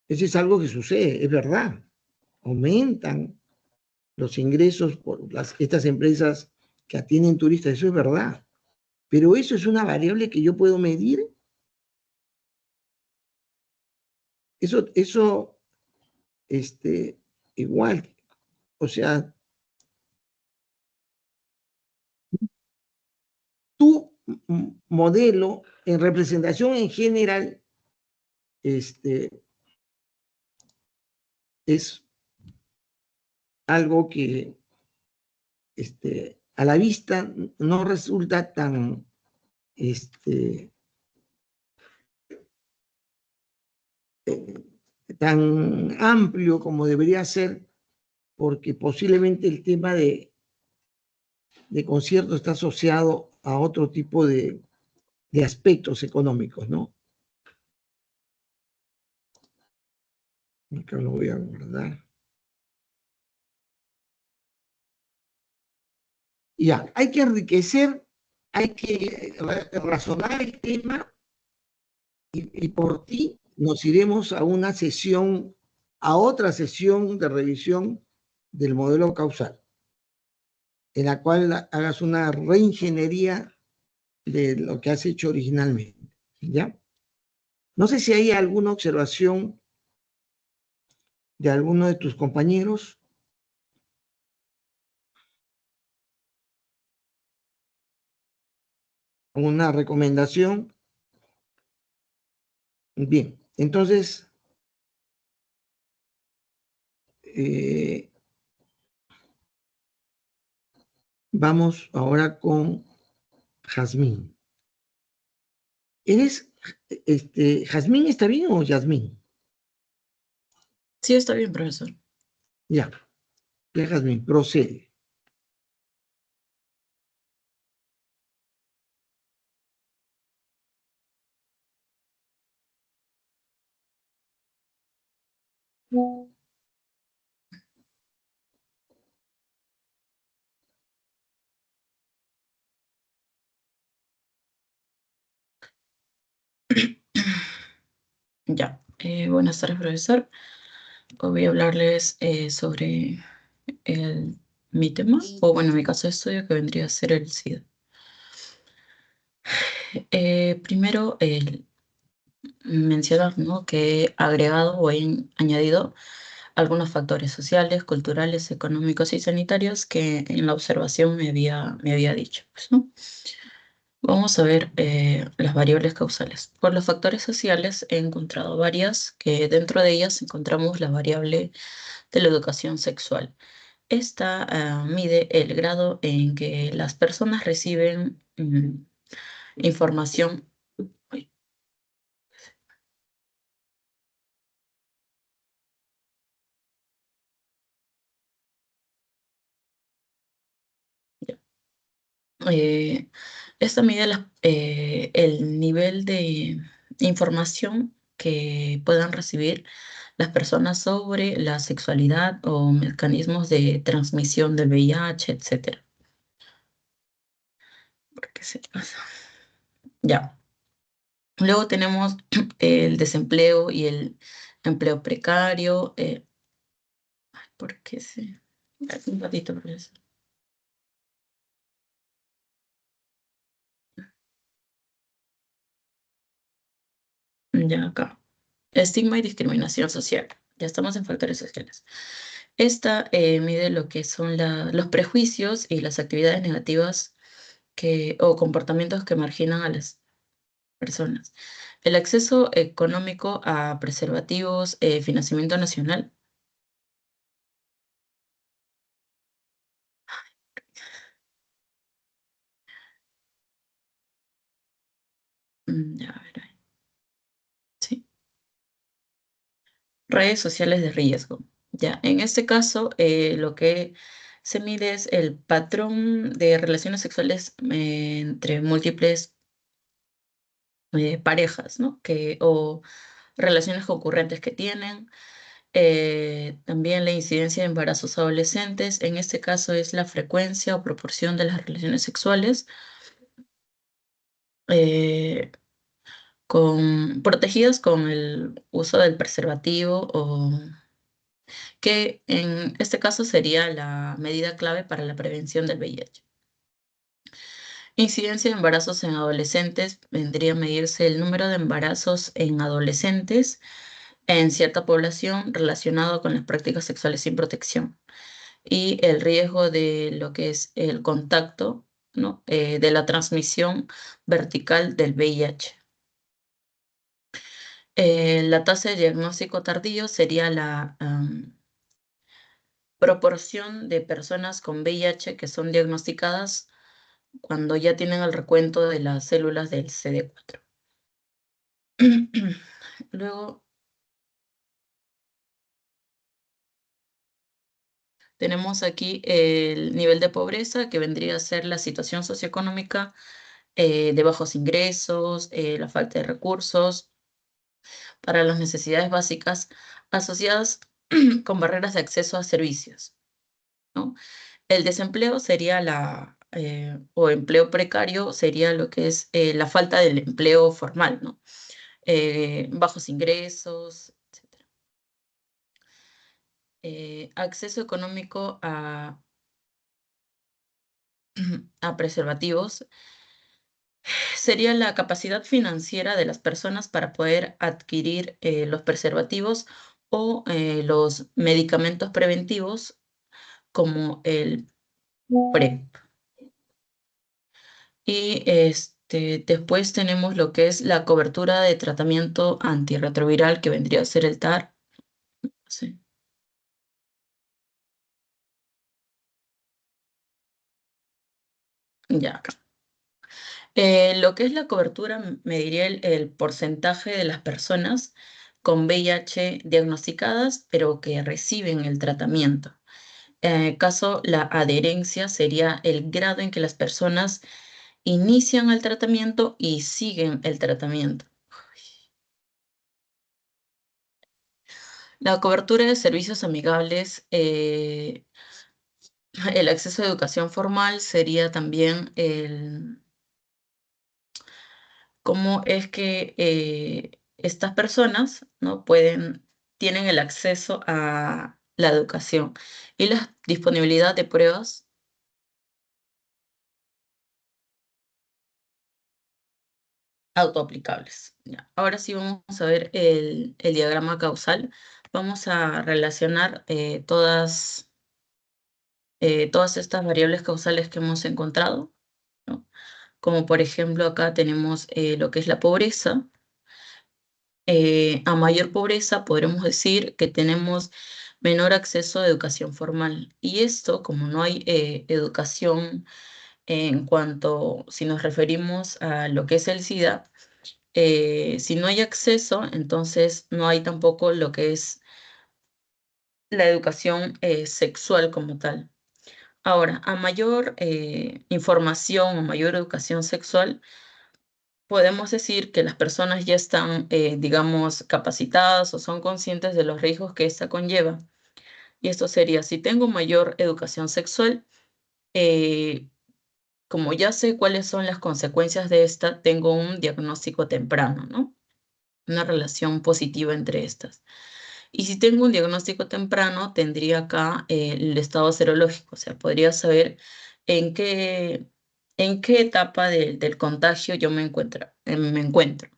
Eso es algo que sucede, es verdad. Aumentan los ingresos por estas empresas que atienden turistas, eso es verdad. Pero eso es una variable que yo puedo medir. Eso, igual, o sea, tu modelo en representación en general, es algo que, a la vista no resulta tan amplio como debería ser, porque posiblemente el tema de concierto está asociado a otro tipo de aspectos económicos, ¿no? Acá lo voy a guardar. Ya, hay que enriquecer, hay que razonar el tema y por ti nos iremos a una sesión, a otra sesión de revisión del modelo causal, en la cual hagas una reingeniería de lo que has hecho originalmente, ¿ya? No sé si hay alguna observación de alguno de tus compañeros. Una recomendación. Bien, entonces, vamos ahora con Jazmín. ¿Jazmín está bien o Yasmín? Sí, está bien, profesor. Ya, Jasmine, procede. Ya, buenas tardes, profesor. Hoy voy a hablarles sobre mi tema, o bueno, mi caso de estudio, que vendría a ser el SIDA. Primero, mencionar, ¿no?, que he agregado o he añadido algunos factores sociales, culturales, económicos y sanitarios que en la observación me había dicho, pues, ¿no? Vamos a ver las variables causales. Por los factores sociales he encontrado varias, que dentro de ellas encontramos la variable de la educación sexual. Esta mide el grado en que las personas reciben información. Uy, ya. Eh, Esta mide el nivel de información que puedan recibir las personas sobre la sexualidad o mecanismos de transmisión del VIH, etcétera. ¿Por qué se pasa? Ya. Luego tenemos el desempleo y el empleo precario. ¿Por qué se...? Un ratito, profesor. Ya acá. Estigma y discriminación social. Ya estamos en factores sociales. Esta mide lo que son los prejuicios y las actividades negativas o comportamientos que marginan a las personas. El acceso económico a preservativos, financiamiento nacional. Ya, a ver, ahí. Sí. Redes sociales de riesgo. Ya, en este caso, lo que se mide es el patrón de relaciones sexuales entre múltiples parejas, ¿no? O relaciones concurrentes que tienen. También la incidencia de embarazos adolescentes. En este caso es la frecuencia o proporción de las relaciones sexuales eh, protegidas con el uso del preservativo, o que en este caso sería la medida clave para la prevención del VIH. Incidencia de embarazos en adolescentes vendría a medirse el número de embarazos en adolescentes en cierta población relacionado con las prácticas sexuales sin protección y el riesgo de lo que es el contacto, ¿no?, de la transmisión vertical del VIH. La tasa de diagnóstico tardío sería la proporción de personas con VIH que son diagnosticadas cuando ya tienen el recuento de las células del CD4. Luego tenemos aquí el nivel de pobreza, que vendría a ser la situación socioeconómica de bajos ingresos, la falta de recursos para las necesidades básicas asociadas con barreras de acceso a servicios, ¿no? El desempleo sería o empleo precario sería lo que es la falta del empleo formal, ¿no? Bajos ingresos, etc. Acceso económico a preservativos sería la capacidad financiera de las personas para poder adquirir los preservativos o los medicamentos preventivos como el PrEP. Y después tenemos lo que es la cobertura de tratamiento antirretroviral, que vendría a ser el TAR. Sí, ya acá. Lo que es la cobertura, me diría el porcentaje de las personas con VIH diagnosticadas, pero que reciben el tratamiento. En el caso, la adherencia sería el grado en que las personas inician el tratamiento y siguen el tratamiento. La cobertura de servicios amigables, el acceso a educación formal sería también cómo es que estas personas, ¿no? tienen el acceso a la educación y la disponibilidad de pruebas autoaplicables. Ya. Ahora sí vamos a ver el diagrama causal. Vamos a relacionar todas estas variables causales que hemos encontrado, ¿no? Como por ejemplo acá tenemos lo que es la pobreza. A mayor pobreza podremos decir que tenemos menor acceso a educación formal. Y esto, como no hay educación en cuanto, si nos referimos a lo que es el SIDA, si no hay acceso, entonces no hay tampoco lo que es la educación sexual como tal. Ahora, a mayor información o mayor educación sexual, podemos decir que las personas ya están, digamos, capacitadas o son conscientes de los riesgos que esta conlleva. Y esto sería, si tengo mayor educación sexual, como ya sé cuáles son las consecuencias de esta, tengo un diagnóstico temprano, ¿no? Una relación positiva entre estas. Y si tengo un diagnóstico temprano, tendría acá el estado serológico, o sea, podría saber en qué etapa del contagio yo me encuentro.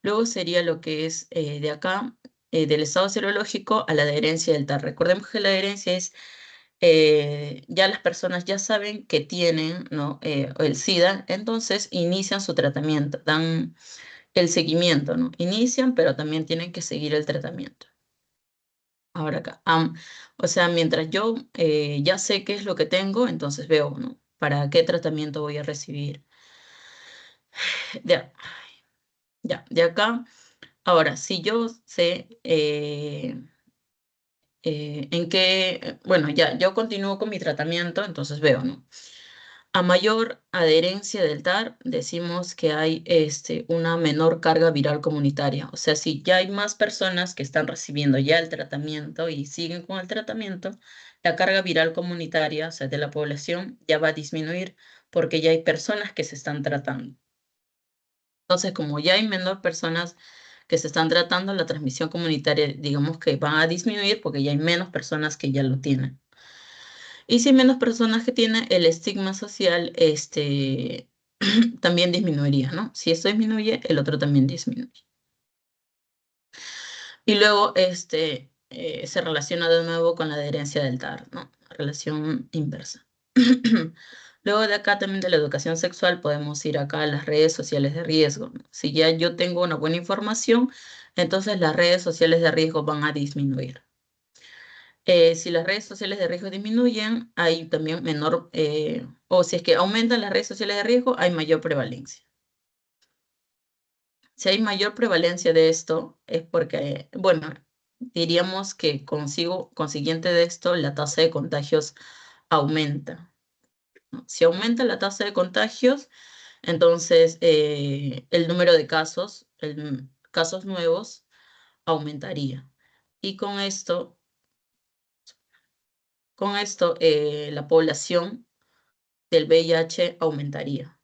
Luego sería lo que es de acá, del estado serológico a la adherencia del TAR. Recordemos que la adherencia es, ya las personas ya saben que tienen, ¿no? El SIDA, entonces inician su tratamiento, dan el seguimiento, ¿no? Inician, pero también tienen que seguir el tratamiento. Ahora acá, o sea, mientras yo ya sé qué es lo que tengo, entonces veo, ¿no? Para qué tratamiento voy a recibir. Ya, de acá. Ahora, si yo sé en qué, bueno, ya, yo continúo con mi tratamiento, entonces veo, ¿no? A mayor adherencia del TAR, decimos que hay una menor carga viral comunitaria. O sea, si ya hay más personas que están recibiendo ya el tratamiento y siguen con el tratamiento, la carga viral comunitaria, o sea, de la población, ya va a disminuir porque ya hay personas que se están tratando. Entonces, como ya hay menor personas que se están tratando, la transmisión comunitaria, digamos que va a disminuir porque ya hay menos personas que ya lo tienen. Y si hay menos personas que tienen, el estigma social también disminuiría, ¿no? Si esto disminuye, el otro también disminuye. Y luego se relaciona de nuevo con la adherencia del TAR, ¿no? Relación inversa. Luego de acá también de la educación sexual podemos ir acá a las redes sociales de riesgo, ¿no? Si ya yo tengo una buena información, entonces las redes sociales de riesgo van a disminuir. Si las redes sociales de riesgo disminuyen, hay también menor, o si es que aumentan las redes sociales de riesgo, hay mayor prevalencia. Si hay mayor prevalencia de esto, es porque, bueno, diríamos que consiguiente de esto, la tasa de contagios aumenta, ¿no? Si aumenta la tasa de contagios, entonces el número de casos, casos nuevos, aumentaría. Y con esto la población del VIH aumentaría.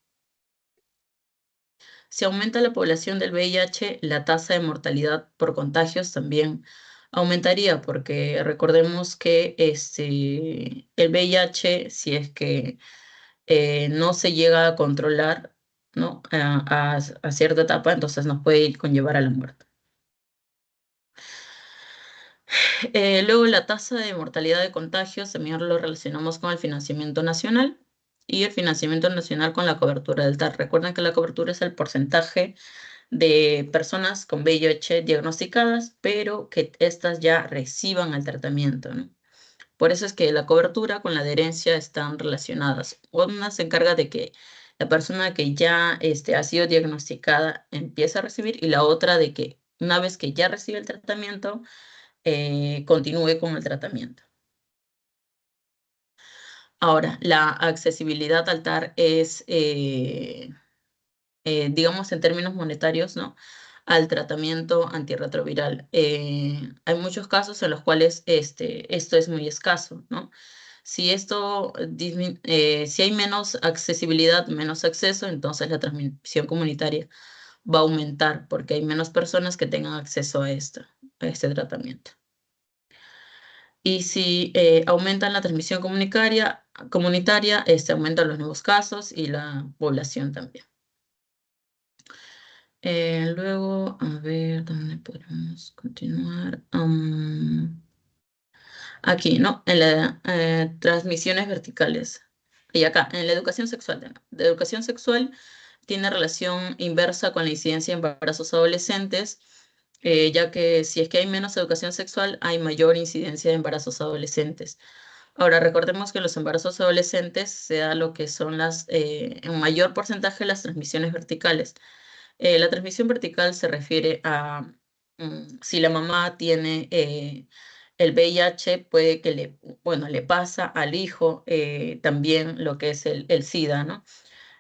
Si aumenta la población del VIH, la tasa de mortalidad por contagios también aumentaría, porque recordemos que el VIH, si es que no se llega a controlar, ¿no? a cierta etapa, entonces nos puede conllevar a la muerte. Luego la tasa de mortalidad de contagios también lo relacionamos con el financiamiento nacional y el financiamiento nacional con la cobertura del TAR. Recuerden que la cobertura es el porcentaje de personas con VIH diagnosticadas, pero que éstas ya reciban el tratamiento, ¿no? Por eso es que la cobertura con la adherencia están relacionadas. Una se encarga de que la persona que ya ha sido diagnosticada empiece a recibir y la otra de que una vez que ya recibe el tratamiento, continúe con el tratamiento. Ahora, la accesibilidad al TAR es, digamos en términos monetarios, ¿no?, al tratamiento antirretroviral. Hay muchos casos en los cuales esto es muy escaso, ¿no? Si si hay menos accesibilidad, menos acceso, entonces la transmisión comunitaria va a aumentar porque hay menos personas que tengan acceso a este tratamiento. Y si aumentan la transmisión comunitaria, aumentan los nuevos casos y la población también. Luego, a ver, ¿dónde podemos continuar? Aquí, ¿no? En las transmisiones verticales. Y acá, en la educación sexual. De educación sexual tiene relación inversa con la incidencia de embarazos adolescentes, ya que si es que hay menos educación sexual, hay mayor incidencia de embarazos adolescentes. Ahora, recordemos que en los embarazos adolescentes se da lo que son en mayor porcentaje las transmisiones verticales. La transmisión vertical se refiere a si la mamá tiene el VIH, puede que le pasa al hijo también lo que es el SIDA, ¿no?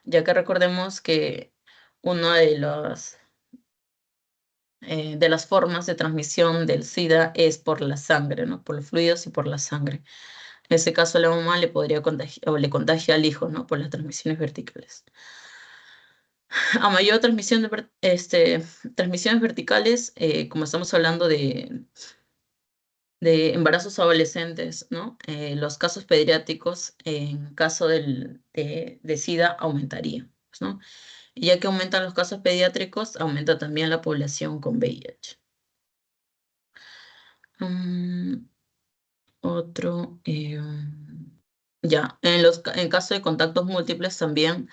Ya que recordemos que una de las formas de transmisión del SIDA es por la sangre, ¿no? Por los fluidos y por la sangre. En ese caso, la mamá le podría contagiar o le contagia al hijo, ¿no?, por las transmisiones verticales. A mayor transmisiones verticales, como estamos hablando de embarazos adolescentes, ¿no?, los casos pediátricos en caso de SIDA aumentarían, ¿no? Y ya que aumentan los casos pediátricos, aumenta también la población con VIH. Otro, ya, en caso de contactos múltiples también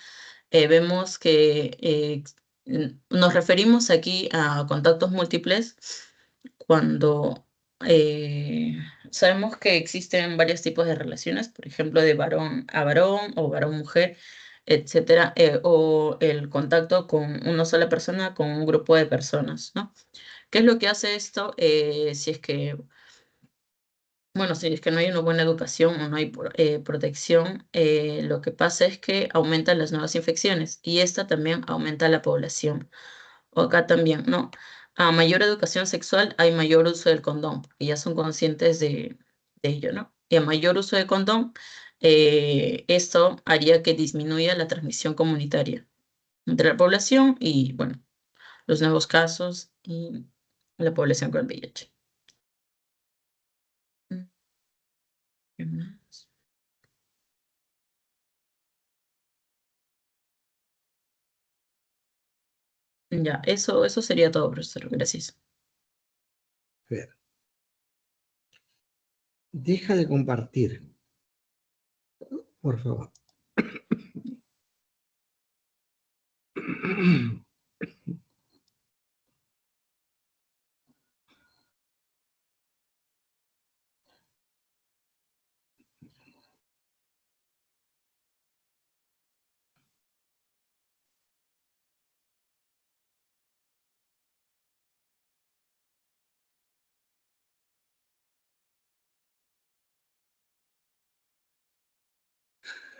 vemos que nos referimos aquí a contactos múltiples cuando sabemos que existen varios tipos de relaciones, por ejemplo, de varón a varón o varón-mujer, etcétera, o el contacto con una sola persona con un grupo de personas, ¿no? ¿Qué es lo que hace esto? Si es que no hay una buena educación o no hay protección, lo que pasa es que aumentan las nuevas infecciones y esta también aumenta la población. O acá también, ¿no? A mayor educación sexual hay mayor uso del condón, y ya son conscientes de ello, ¿no? Y a mayor uso de condón, esto haría que disminuya la transmisión comunitaria entre la población y, bueno, los nuevos casos y la población con VIH. ¿Qué más? Ya, eso sería todo, profesor. Gracias. A ver. Deja de compartir, por favor.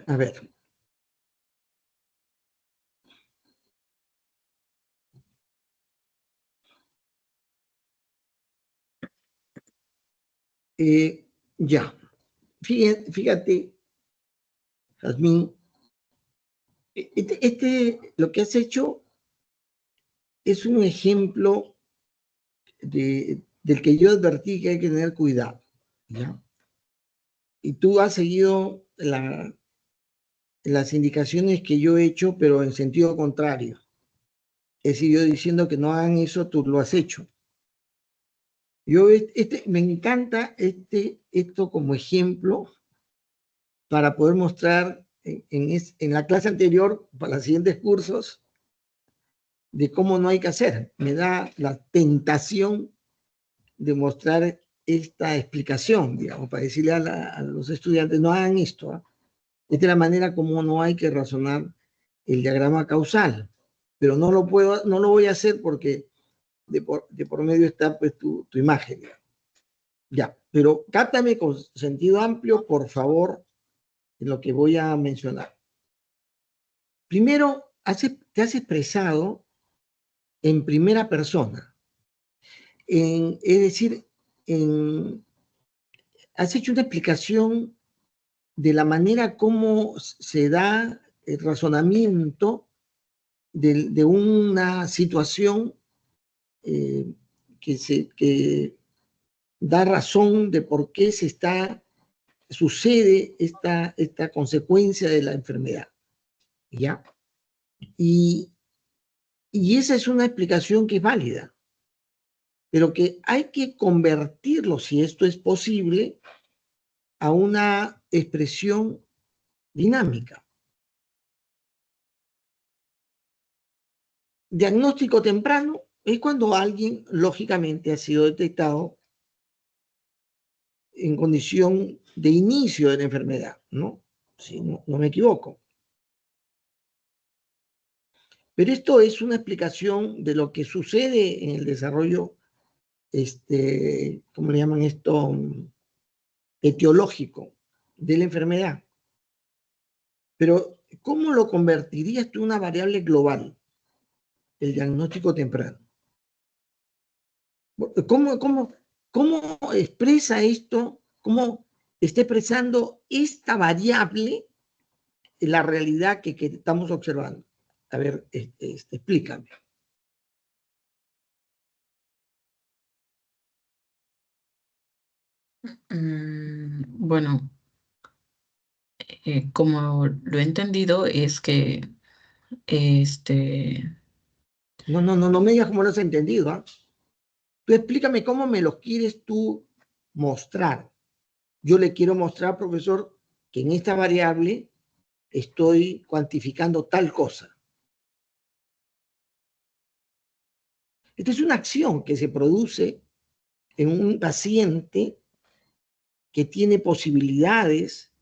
A ver. Ya. Fíjate, Jazmín, lo que has hecho es un ejemplo del que yo advertí que hay que tener cuidado, ¿ya? Y tú has seguido las indicaciones que yo he hecho, pero en sentido contrario. He seguido diciendo que no hagan eso, tú lo has hecho. Me encanta esto como ejemplo para poder mostrar en la clase anterior, para los siguientes cursos, de cómo no hay que hacer. Me da la tentación de mostrar esta explicación, digamos, para decirle a los estudiantes, no hagan esto, ¿eh? Esta es la manera como no hay que razonar el diagrama causal, pero no lo voy a hacer porque de por medio está pues tu imagen. Ya, pero cáptame con sentido amplio, por favor, en lo que voy a mencionar. Primero, te has expresado en primera persona. Es decir, has hecho una explicación de la manera como se da el razonamiento de una situación que da razón de por qué sucede esta consecuencia de la enfermedad. ¿Ya? Y esa es una explicación que es válida, pero que hay que convertirlo, si esto es posible, a una expresión dinámica. Diagnóstico temprano es cuando alguien, lógicamente, ha sido detectado en condición de inicio de la enfermedad, ¿no? Si no me equivoco. Pero esto es una explicación de lo que sucede en el desarrollo, ¿cómo le llaman esto? Etiológico de la enfermedad. Pero, ¿cómo lo convertirías tú en una variable global? El diagnóstico temprano. ¿Cómo expresa esto? ¿Cómo está expresando esta variable en la realidad que estamos observando? A ver, explícame. Bueno, como lo he entendido es que No me digas cómo lo has entendido, ¿ah? Tú explícame cómo me lo quieres tú mostrar. Yo le quiero mostrar, profesor, que en esta variable estoy cuantificando tal cosa. Esta es una acción que se produce en un paciente que tiene posibilidades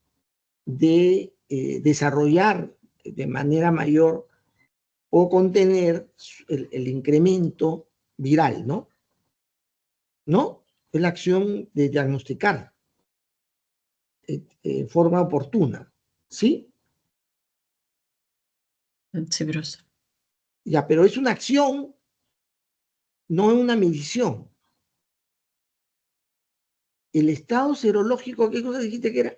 de desarrollar de manera mayor o contener el incremento viral, ¿no? ¿No? Es la acción de diagnosticar en forma oportuna, ¿sí? sí, profesor. Ya, pero es una acción, no es una medición. El estado serológico, ¿qué cosa dijiste que era?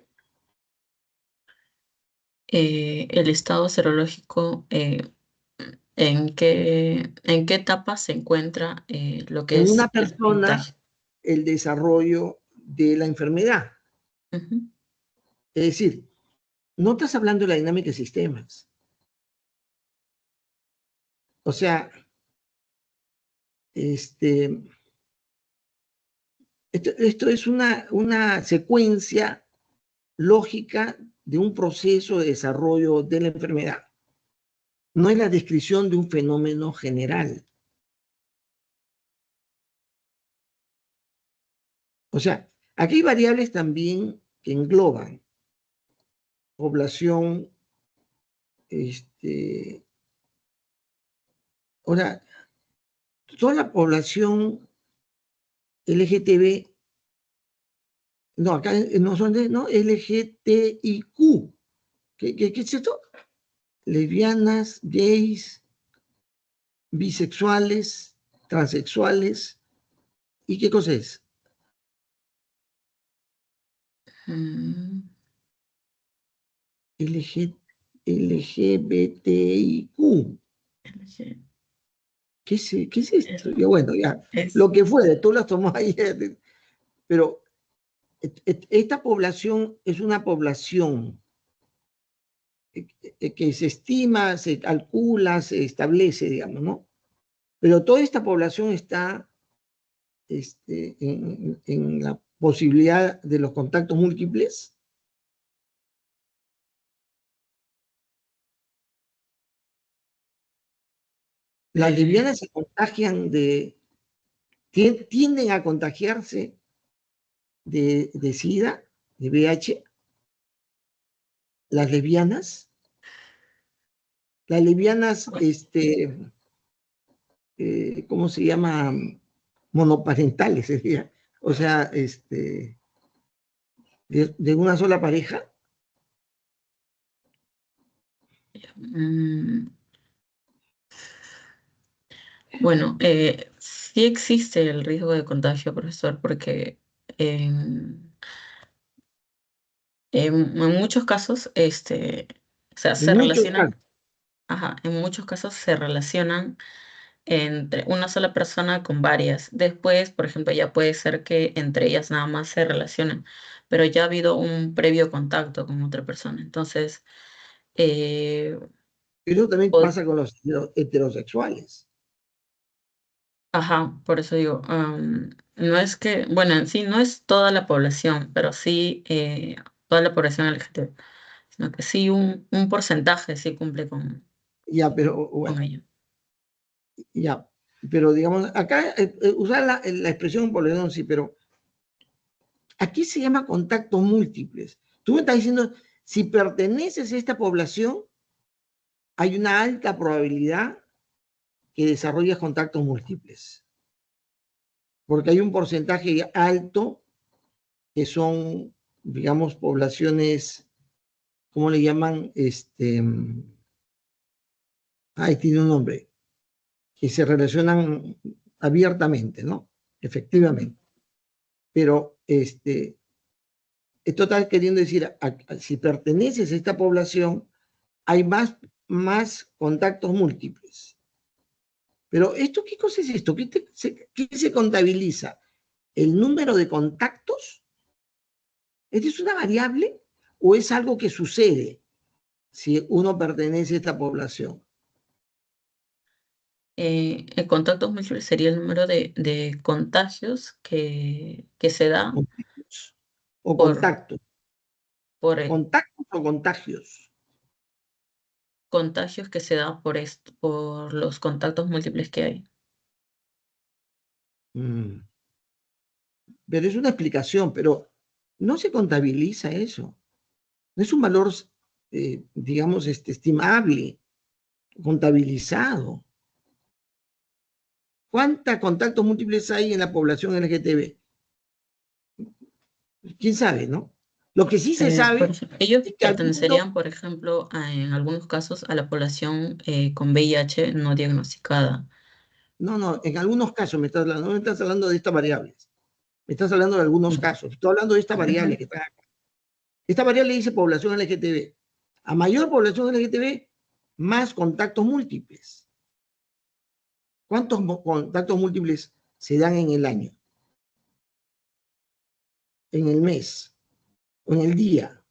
El estado serológico, ¿en qué etapa se encuentra lo que En es una el persona, contagio? el desarrollo de la enfermedad. Ujú. Es decir, no estás hablando de la dinámica de sistemas. O sea, esto es una secuencia lógica de un proceso de desarrollo de la enfermedad. No es la descripción de un fenómeno general. O sea, aquí hay variables también que engloban población, ahora, toda la población LGTB, no, acá no son no, LGTIQ. ¿Qué es esto? Lesbianas, gays, bisexuales, transexuales. ¿Y qué cosa es? LGBTIQ. ¿Qué es esto? Ya, bueno, ya, lo que fuere, tú las tomás ahí, pero esta población es una población que se estima, se calcula, se establece, digamos, ¿no? Pero toda esta población está en la posibilidad de los contactos múltiples. Las lesbianas se contagian tienden a contagiarse de SIDA, de VIH. Las lesbianas, ¿cómo se llama? Monoparentales, sería. O sea, de una sola pareja. Bueno, sí existe el riesgo de contagio, profesor, porque en muchos casos, o sea, En se muchos relacionan, casos. ajá, en muchos casos se relacionan entre una sola persona con varias. Después, por ejemplo, ya puede ser que entre ellas nada más se relacionen, pero ya ha habido un previo contacto con otra persona. Entonces, eh, Eso también pod- pasa con los heterosexuales. ajá, por eso digo, no es que, bueno, en sí no es toda la población, pero sí toda la población LGBT, sino que sí un porcentaje sí cumple Ya, pero con bueno, ello. ya. Pero digamos, acá usar la expresión población sí, pero aquí se llama contactos múltiples. Tú me estás diciendo, si perteneces a esta población, hay una alta probabilidad que desarrolles contactos múltiples, porque hay un porcentaje alto que son, digamos, poblaciones, ¿cómo le llaman? Tiene un nombre, que se relacionan abiertamente, ¿no? Efectivamente. Pero esto está queriendo decir, si perteneces a esta población, hay más contactos múltiples. Pero esto, ¿qué cosa es esto? ¿Qué se contabiliza? ¿El número de contactos? ¿Es una variable o es algo que sucede si uno pertenece a esta población? El contacto múltiple sería el número de contagios que se da ¿Contagios o por, contactos? por ¿Contactos o contagios? contagios que se da por esto, por los contactos múltiples que hay. Mm. Pero es una explicación, pero no se contabiliza eso. No es un valor, digamos, estimable, contabilizado. ¿Cuántos contactos múltiples hay en la población LGTB? ¿Quién sabe, no? Lo que sí se Por sabe ejemplo, ellos es que al mundo, pertenecerían, por ejemplo, en algunos casos a la población con VIH no diagnosticada. no, en algunos casos no me estás hablando de estas variables, me estás hablando de algunos Ujú. casos, estoy hablando de esta variable que está acá. Esta variable dice población LGTB. A mayor población LGTB, más contactos múltiples. ¿Cuántos contactos múltiples se dan en el año? En el mes, o en el día.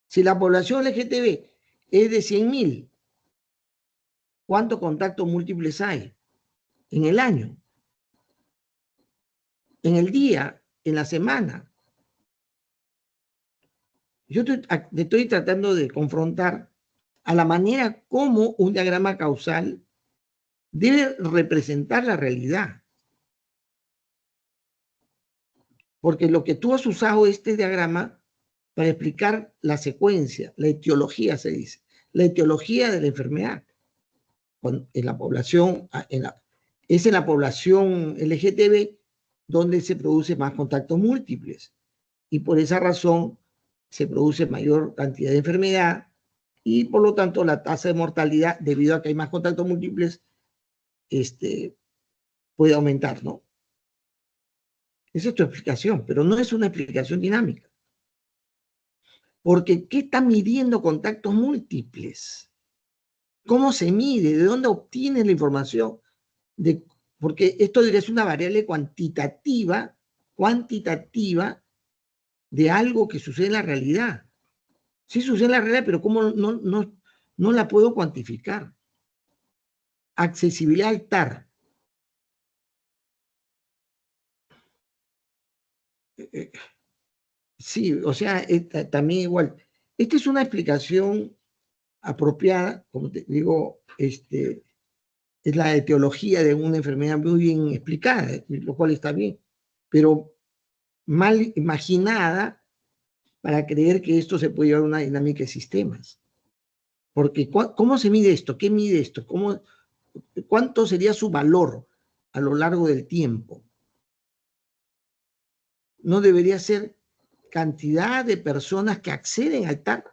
Si la población LGTB es de 100.000, ¿cuántos contactos múltiples hay en el año? En el día, en la semana. Yo te estoy tratando de confrontar a la manera como un diagrama causal debe representar la realidad. Porque lo que tú has usado este diagrama para explicar la secuencia, la etiología se dice, la etiología de la enfermedad en la población, es en la población LGTB donde se produce más contactos múltiples y por esa razón se produce mayor cantidad de enfermedad y por lo tanto la tasa de mortalidad debido a que hay más contactos múltiples puede aumentar, ¿no? Esa es tu explicación, pero no es una explicación dinámica. Porque ¿qué está midiendo contactos múltiples? ¿Cómo se mide? ¿De dónde obtiene la información? Porque esto debería ser una variable cuantitativa de algo que sucede en la realidad. Sí sucede en la realidad, pero ¿cómo no la puedo cuantificar? Accesibilidad al TAR. Sí, o sea, también igual. Esta es una explicación apropiada, como te digo, es la etiología de una enfermedad muy bien explicada, lo cual está bien, pero mal imaginada para creer que esto se puede llevar a una dinámica de sistemas. Porque ¿cómo se mide esto? ¿Qué mide esto? ¿Cuánto sería su valor a lo largo del tiempo? ¿No debería ser cantidad de personas que acceden al TAR,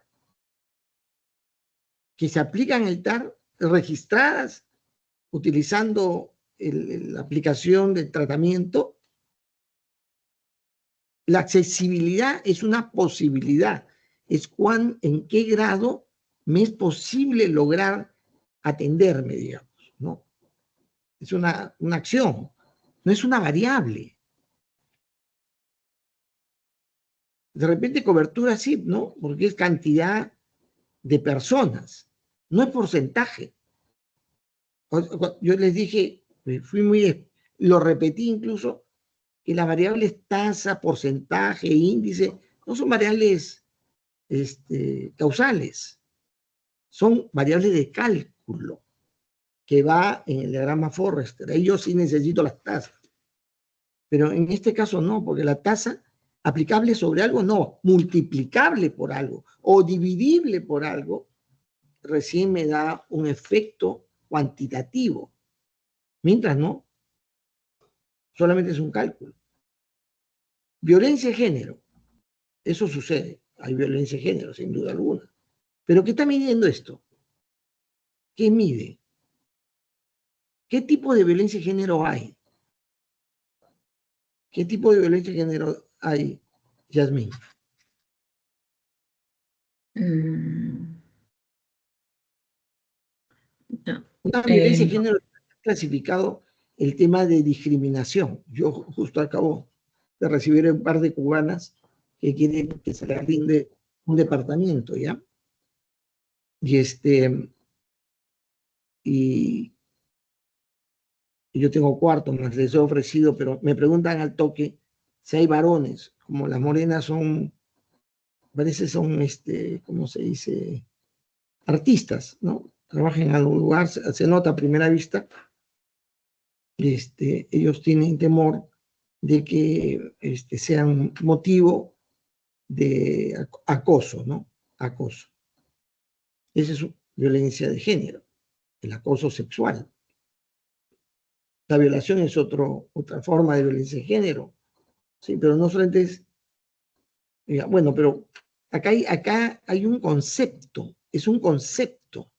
que se aplican el TAR, registradas, utilizando la aplicación del tratamiento? La accesibilidad es una posibilidad, es en qué grado me es posible lograr atenderme, digamos, ¿no? Es una acción, no es una variable. De repente cobertura sí, ¿no? Porque es cantidad de personas, no es porcentaje. Yo les dije, lo repetí incluso, que las variables tasa, porcentaje, índice, no son variables causales, son variables de cálculo que va en el diagrama Forrester. Ahí yo sí necesito las tasas. Pero en este caso no, porque la tasa aplicable sobre algo no, multiplicable por algo o dividible por algo, recién me da un efecto cuantitativo. Mientras no, solamente es un cálculo. Violencia de género, eso sucede. Hay violencia de género, sin duda alguna. Pero ¿qué está midiendo esto? ¿Qué mide? ¿Qué tipo de violencia de género hay? ¿Qué tipo de violencia de género hay, Yasmín? No. Una violencia de género clasificado el tema de discriminación. Yo justo acabo de recibir un par de cubanas que quieren que se les rinde un departamento, ¿ya? Y yo tengo cuarto, más les he ofrecido, pero me preguntan al toque si hay varones, como las morenas son, parece son, ¿cómo se dice? Artistas, ¿no? Trabajan en algún lugar, se nota a primera vista, ellos tienen temor de que sean motivo de acoso, ¿no? Acoso. Esa es violencia de género, el acoso sexual. La violación es otra forma de violencia de género, sí, pero no solamente es, bueno, pero acá hay un concepto, es un concepto.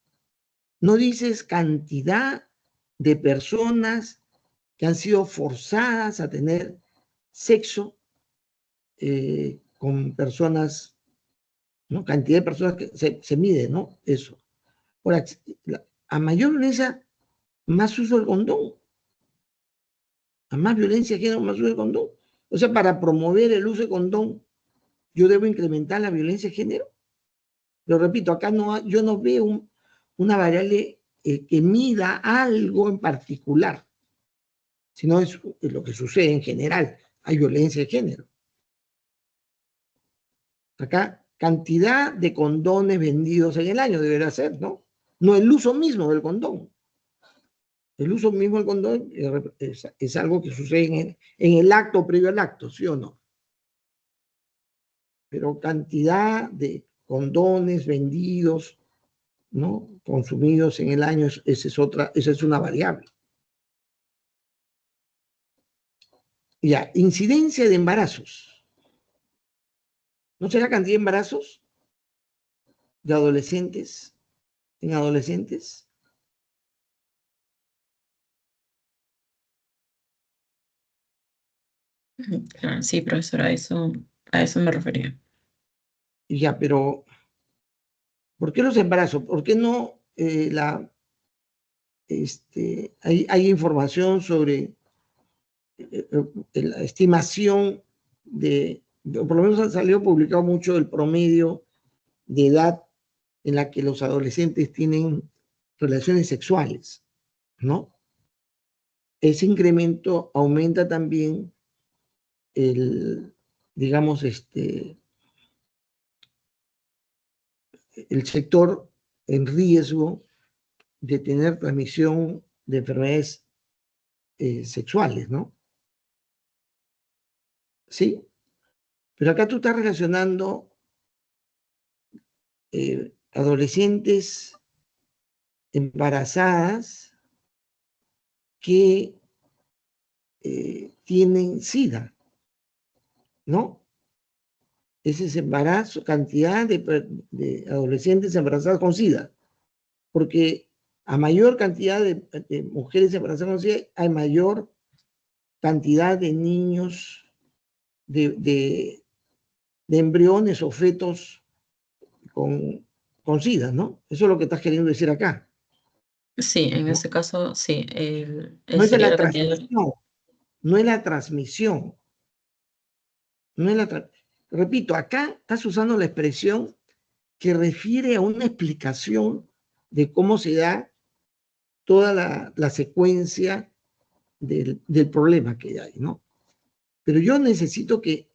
No dices cantidad de personas que han sido forzadas a tener sexo con personas, ¿no? Cantidad de personas que se mide, ¿no? Eso. Ahora, a mayor violencia, más uso del condón. A más violencia genera más uso del condón. O sea, para promover el uso de condón, yo debo incrementar la violencia de género. Lo repito, acá yo no veo una variable que mida algo en particular, sino es lo que sucede en general. Hay violencia de género. Acá, cantidad de condones vendidos en el año deberá ser, ¿no? No el uso mismo del condón. El uso mismo del condón es algo que sucede en el acto previo al acto, ¿sí o no? Pero cantidad de condones vendidos, ¿no? Consumidos en el año, esa es una variable. Ya, incidencia de embarazos. ¿No será cantidad de embarazos de adolescentes en adolescentes? Claro, sí, profesora, a eso me refería. Ya, pero ¿por qué los embarazos? ¿Por qué no hay información sobre la estimación por lo menos ha salido publicado mucho el promedio de edad en la que los adolescentes tienen relaciones sexuales, ¿no? Ese incremento aumenta también digamos, el sector en riesgo de tener transmisión de enfermedades sexuales, ¿no? Sí, pero acá tú estás relacionando adolescentes embarazadas que tienen SIDA, ¿no? Ese embarazo, cantidad de adolescentes embarazadas con SIDA, porque a mayor cantidad de mujeres embarazadas con SIDA, hay mayor cantidad de niños, de embriones o fetos con SIDA, ¿no? Eso es lo que estás queriendo decir acá, Sí, en ¿no? ese caso, sí, No es sería la la cantidad. transmisión, no es la transmisión, no es repito, acá estás usando la expresión que refiere a una explicación de cómo se da toda la secuencia del problema que hay, ¿no? Pero yo necesito que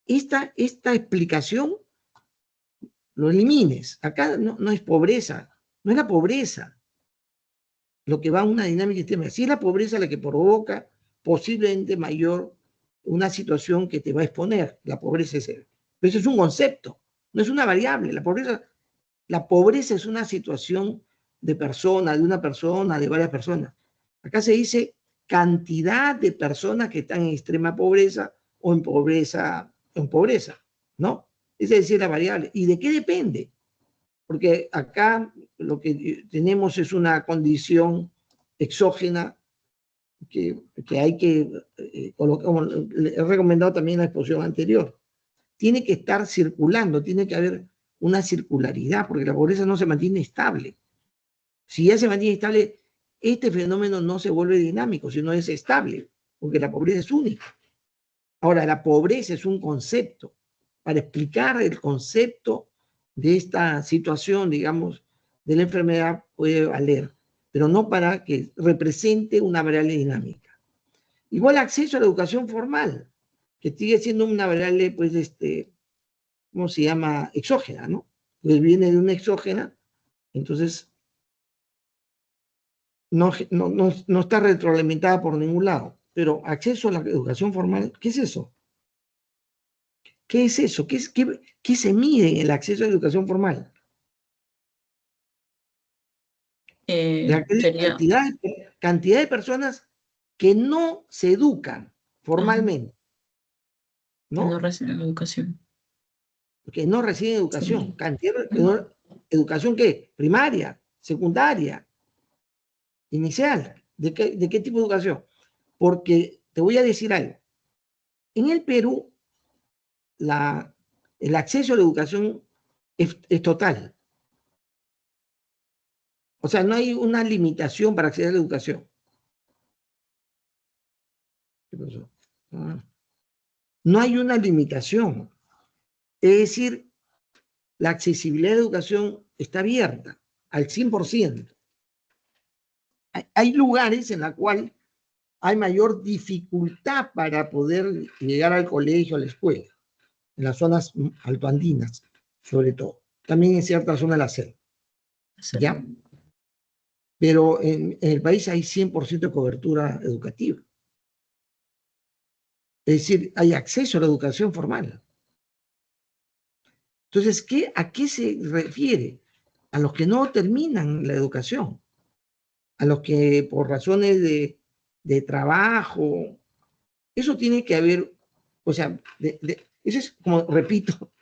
esta explicación lo elimines. Acá no es pobreza, no es la pobreza lo que va a una dinámica sistémica. Sí es la pobreza la que provoca posiblemente mayor una situación que te va a exponer. La pobreza es pero eso es un concepto, no es una variable. La pobreza es una situación de persona, de una persona, de varias personas. Acá se dice cantidad de personas que están en extrema pobreza o en pobreza, ¿no? Es decir, la variable. ¿Y de qué depende? Porque acá lo que tenemos es una condición exógena que hay que, como he recomendado también en la exposición anterior, tiene que estar circulando, tiene que haber una circularidad, porque la pobreza no se mantiene estable. Si ya se mantiene estable, este fenómeno no se vuelve dinámico, sino es estable, porque la pobreza es única. Ahora, la pobreza es un concepto. Para explicar el concepto de esta situación, digamos, de la enfermedad puede valer, pero no para que represente una variable dinámica. Igual acceso a la educación formal, que sigue siendo una variable, pues, ¿cómo se llama? Exógena, ¿no? Pues viene de una exógena, entonces no está retroalimentada por ningún lado. Pero acceso a la educación formal, ¿qué es eso? ¿Qué es eso? ¿Qué se mide en el acceso a la educación formal? La Sería, cantidad de personas que no se educan ajá, formalmente, que no ¿no? reciben educación. Que no reciben educación. Sí. ¿Educación qué? Primaria, secundaria, inicial. ¿De qué tipo de educación? Porque te voy a decir algo. En el Perú, el acceso a la educación es total. O sea, no hay una limitación para acceder a la educación. ¿Qué pasó? No hay una limitación. Es decir, la accesibilidad de la educación está abierta al 100%. Hay lugares en los cuales hay mayor dificultad para poder llegar al colegio, a la escuela, en las zonas altoandinas, sobre todo. También en ciertas zonas de la selva, Sí. ¿ya? Pero en el país hay 100% de cobertura educativa. Es decir, hay acceso a la educación formal. Entonces, ¿a qué se refiere? A los que no terminan la educación, a los que por razones de trabajo, eso tiene que haber, o sea, eso es, como repito,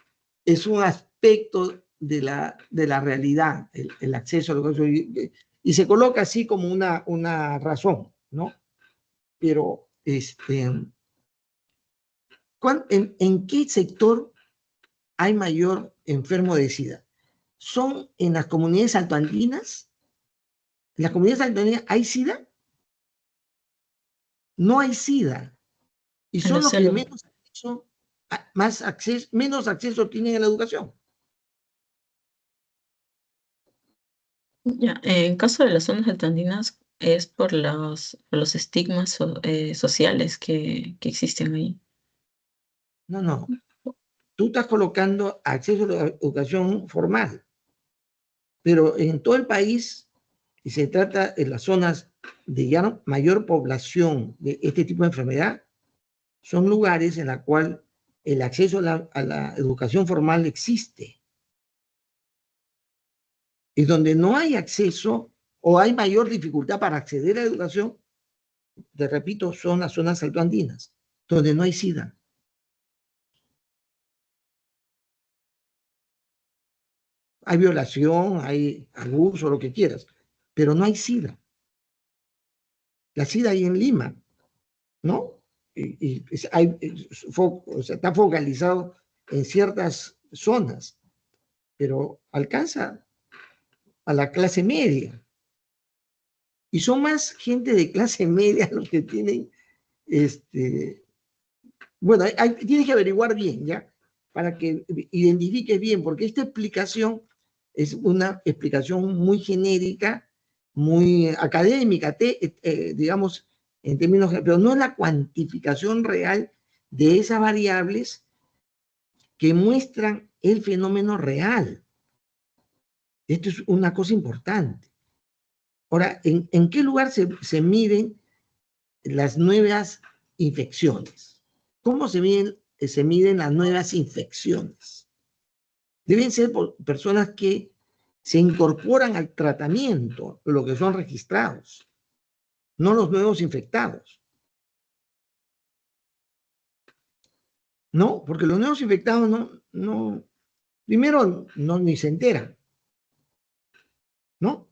es un aspecto de la realidad, el acceso a la educación, y se coloca así como una razón, ¿no? Pero, ¿en qué sector hay mayor enfermo de SIDA? ¿Son en las comunidades altoandinas? ¿En las comunidades altoandinas hay SIDA? No hay SIDA. Y En la son los que selva. menos acceso tienen a la educación. Ya, en caso de las zonas altoandinas es por los estigmas sociales que existen ahí. No. Tú estás colocando acceso a la educación formal, pero en todo el país, y se trata de las zonas de ya mayor población de este tipo de enfermedad, son lugares en los cuales el acceso a la educación formal existe. Y donde no hay acceso o hay mayor dificultad para acceder a la educación, te repito, son las zonas altoandinas, donde no hay SIDA. Hay violación, hay abuso, lo que quieras, pero no hay SIDA. La SIDA hay en Lima, ¿no? Y o sea, está focalizado en ciertas zonas, pero alcanza a la clase media. Y son más gente de clase media los que tienen, bueno, tienes que averiguar bien, ¿ya? Para que identifiques bien, porque esta explicación es una explicación muy genérica, muy académica, digamos, en términos, pero no es la cuantificación real de esas variables que muestran el fenómeno real. Esto es una cosa importante. Ahora, ¿en qué lugar se miden las nuevas infecciones? ¿Cómo se miden las nuevas infecciones? Deben ser personas que se incorporan al tratamiento, lo que son registrados, no los nuevos infectados. No, porque los nuevos infectados primero ni se enteran, ¿no?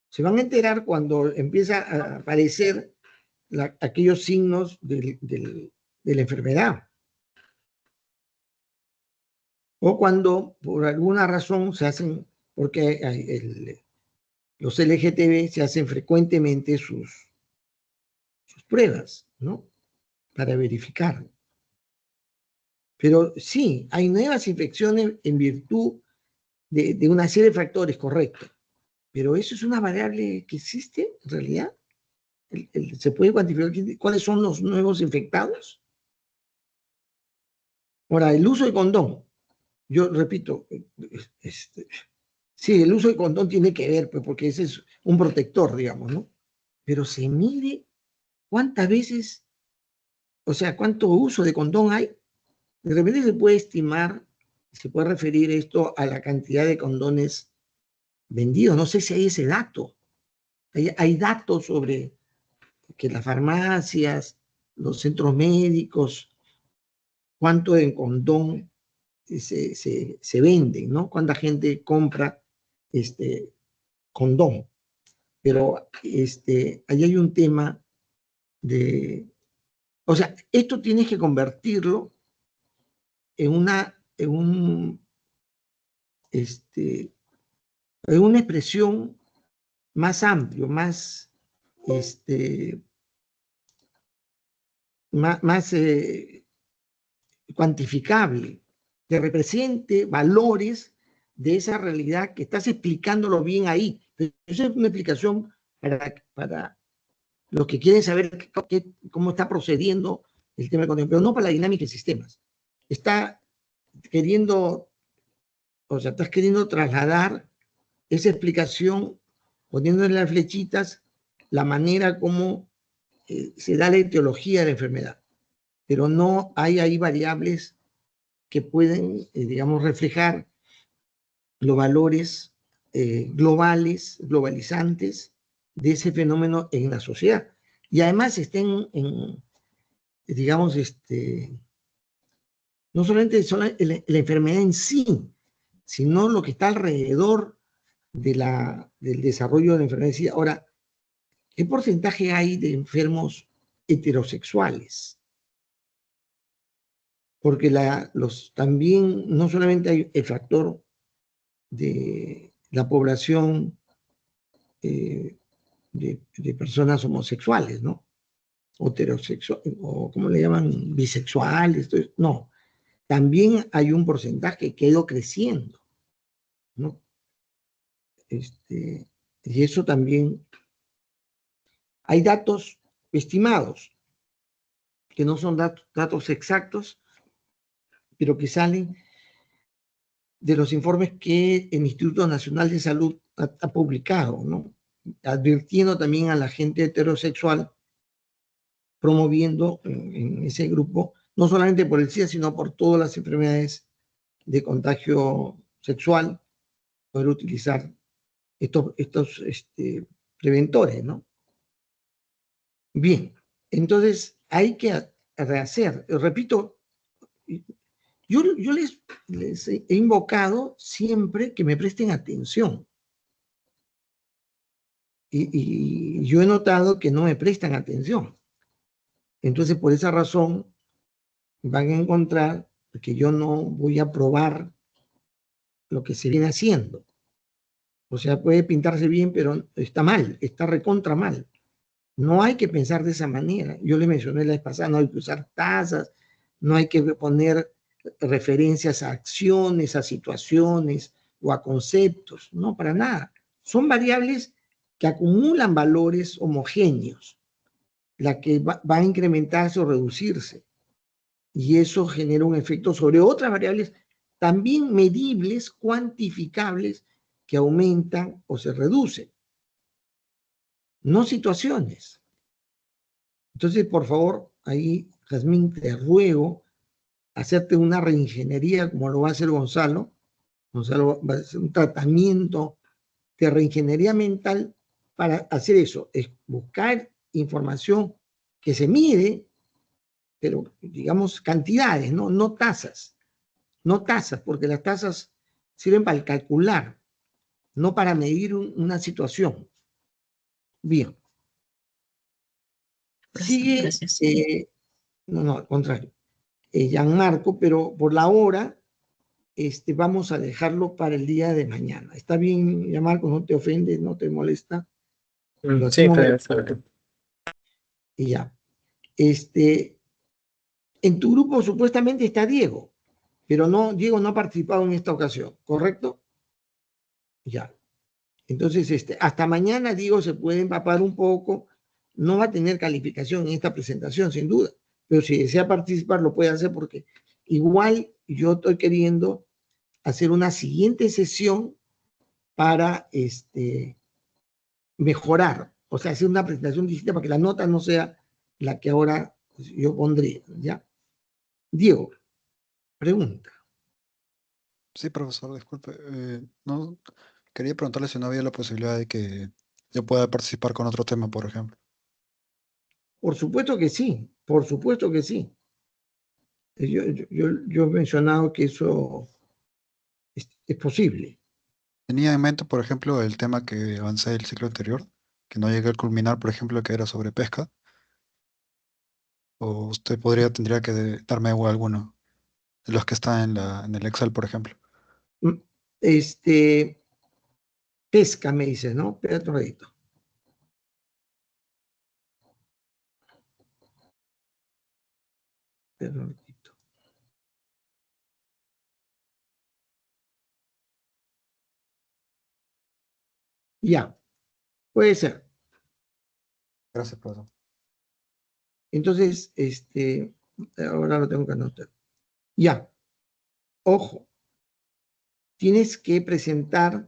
Se van a enterar cuando empieza a aparecer aquellos signos de la enfermedad. O cuando por alguna razón se hacen, porque los LGTB se hacen frecuentemente sus pruebas, ¿no? Para verificar. Pero sí, hay nuevas infecciones en virtud de una serie de factores, correcto. Pero eso es una variable que existe en realidad. ¿Se puede cuantificar cuáles son los nuevos infectados? Ahora, el uso de condón. Yo repito, sí, el uso de condón tiene que ver, pues, porque ese es un protector, digamos, ¿no? Pero se mide cuántas veces, o sea, cuánto uso de condón hay. De repente se puede estimar, se puede referir esto a la cantidad de condones vendidos. No sé si hay ese dato. Hay datos sobre que las farmacias, los centros médicos, cuánto de condón se venden, ¿no? Cuánta gente compra condón. Pero ahí hay un tema o sea, esto tienes que convertirlo en una expresión más amplio, más cuantificable, que represente valores de esa realidad que estás explicándolo bien ahí. Esa es una explicación para los que quieren saber cómo está procediendo el tema económico, pero no para la dinámica de sistemas. Estás queriendo trasladar esa explicación poniéndole las flechitas la manera como se da la etiología de la enfermedad. Pero no hay ahí variables que pueden, digamos, reflejar los valores globalizantes de ese fenómeno en la sociedad. Y además estén digamos, no solamente son la enfermedad en sí, sino lo que está alrededor del desarrollo de la enfermedad. Ahora, ¿qué porcentaje hay de enfermos heterosexuales? Porque también no solamente hay el factor de la población de personas homosexuales, ¿no? Heterosexuales, o ¿cómo le llaman? Bisexuales, no. También hay un porcentaje que ha ido creciendo, ¿no? Y eso también, hay datos estimados, que no son datos exactos, pero que salen de los informes que el Instituto Nacional de Salud ha publicado, ¿no? Advirtiendo también a la gente heterosexual, promoviendo en ese grupo, no solamente por el SIDA, sino por todas las enfermedades de contagio sexual, poder utilizar estos preventores, ¿no? Bien. Entonces, hay que rehacer. Repito, yo les he invocado siempre que me presten atención. Y yo he notado que no me prestan atención. Entonces, por esa razón, van a encontrar que yo no voy a aprobar lo que se viene haciendo. O sea, puede pintarse bien, pero está mal, está recontra mal. No hay que pensar de esa manera. Yo le mencioné la vez pasada, no hay que usar tasas, no hay que poner referencias a acciones, a situaciones o a conceptos, no, para nada. Son variables que acumulan valores homogéneos, la que va a incrementarse o reducirse. Y eso genera un efecto sobre otras variables también medibles, cuantificables, que aumentan o se reducen. No situaciones. Entonces, por favor, ahí, Jazmín, te ruego hacerte una reingeniería como lo va a hacer Gonzalo. Gonzalo va a hacer un tratamiento de reingeniería mental para hacer eso, es buscar información que se mide, pero digamos cantidades, no tasas. No tasas, porque las tasas sirven para calcular, no para medir una situación. Bien. Sigue, Gracias. no, al contrario, Gianmarco, pero por la hora vamos a dejarlo para el día de mañana. ¿Está bien, Gianmarco? ¿No te ofende? ¿No te molesta? Lo Sí, hacemos perfecto. y ya. En tu grupo supuestamente está Diego, pero no, Diego no ha participado en esta ocasión, ¿correcto? Ya. Entonces, hasta mañana, Diego se puede empapar un poco, no va a tener calificación en esta presentación, sin duda, pero si desea participar, lo puede hacer porque igual yo estoy queriendo hacer una siguiente sesión para mejorar, o sea, hacer una presentación distinta para que la nota no sea la que ahora pues, yo pondré, ¿ya? Diego, pregunta. Sí, profesor, disculpe. No, quería preguntarle si no había la posibilidad de que yo pueda participar con otro tema, por ejemplo. Por supuesto que sí, por supuesto que sí. Yo he mencionado que eso es posible. Tenía en mente, por ejemplo, el tema que avancé el ciclo anterior, que no llegué a culminar, por ejemplo, que era sobre pesca. O usted tendría que darme alguno de los que están en el Excel, por ejemplo. Mm, Pesca, me dices, ¿no? Espérate un ratito. Espérate un ratito. Ya, puede ser. Gracias, profesor. Entonces, ahora lo tengo que anotar. Ya, ojo, tienes que presentar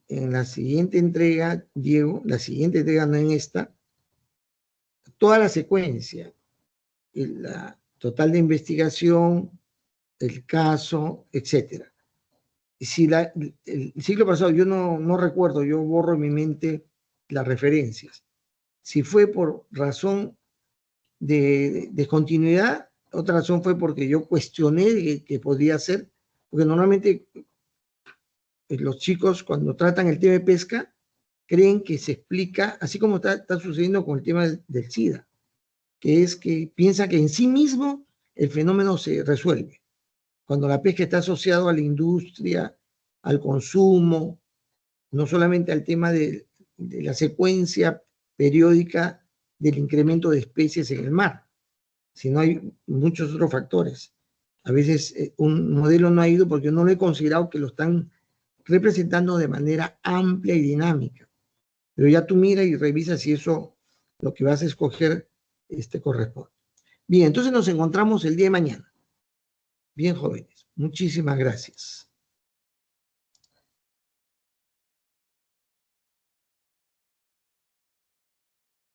en la siguiente entrega, Diego, la siguiente entrega, no en esta, toda la secuencia, la total de investigación, el caso, etcétera. Si el siglo pasado yo no recuerdo, yo borro en mi mente las referencias. Si fue por razón de continuidad, otra razón fue porque yo cuestioné que podía ser, porque normalmente los chicos cuando tratan el tema de pesca creen que se explica, así como está sucediendo con el tema del SIDA, que es que piensa que en sí mismo el fenómeno se resuelve. Cuando la pesca está asociada a la industria, al consumo, no solamente al tema de la secuencia periódica del incremento de especies en el mar, sino hay muchos otros factores. A veces un modelo no ha ido porque no lo he considerado que lo están representando de manera amplia y dinámica. Pero ya tú mira y revisa si eso, lo que vas a escoger, corresponde. Bien, entonces nos encontramos el día de mañana. Bien, jóvenes. Muchísimas gracias.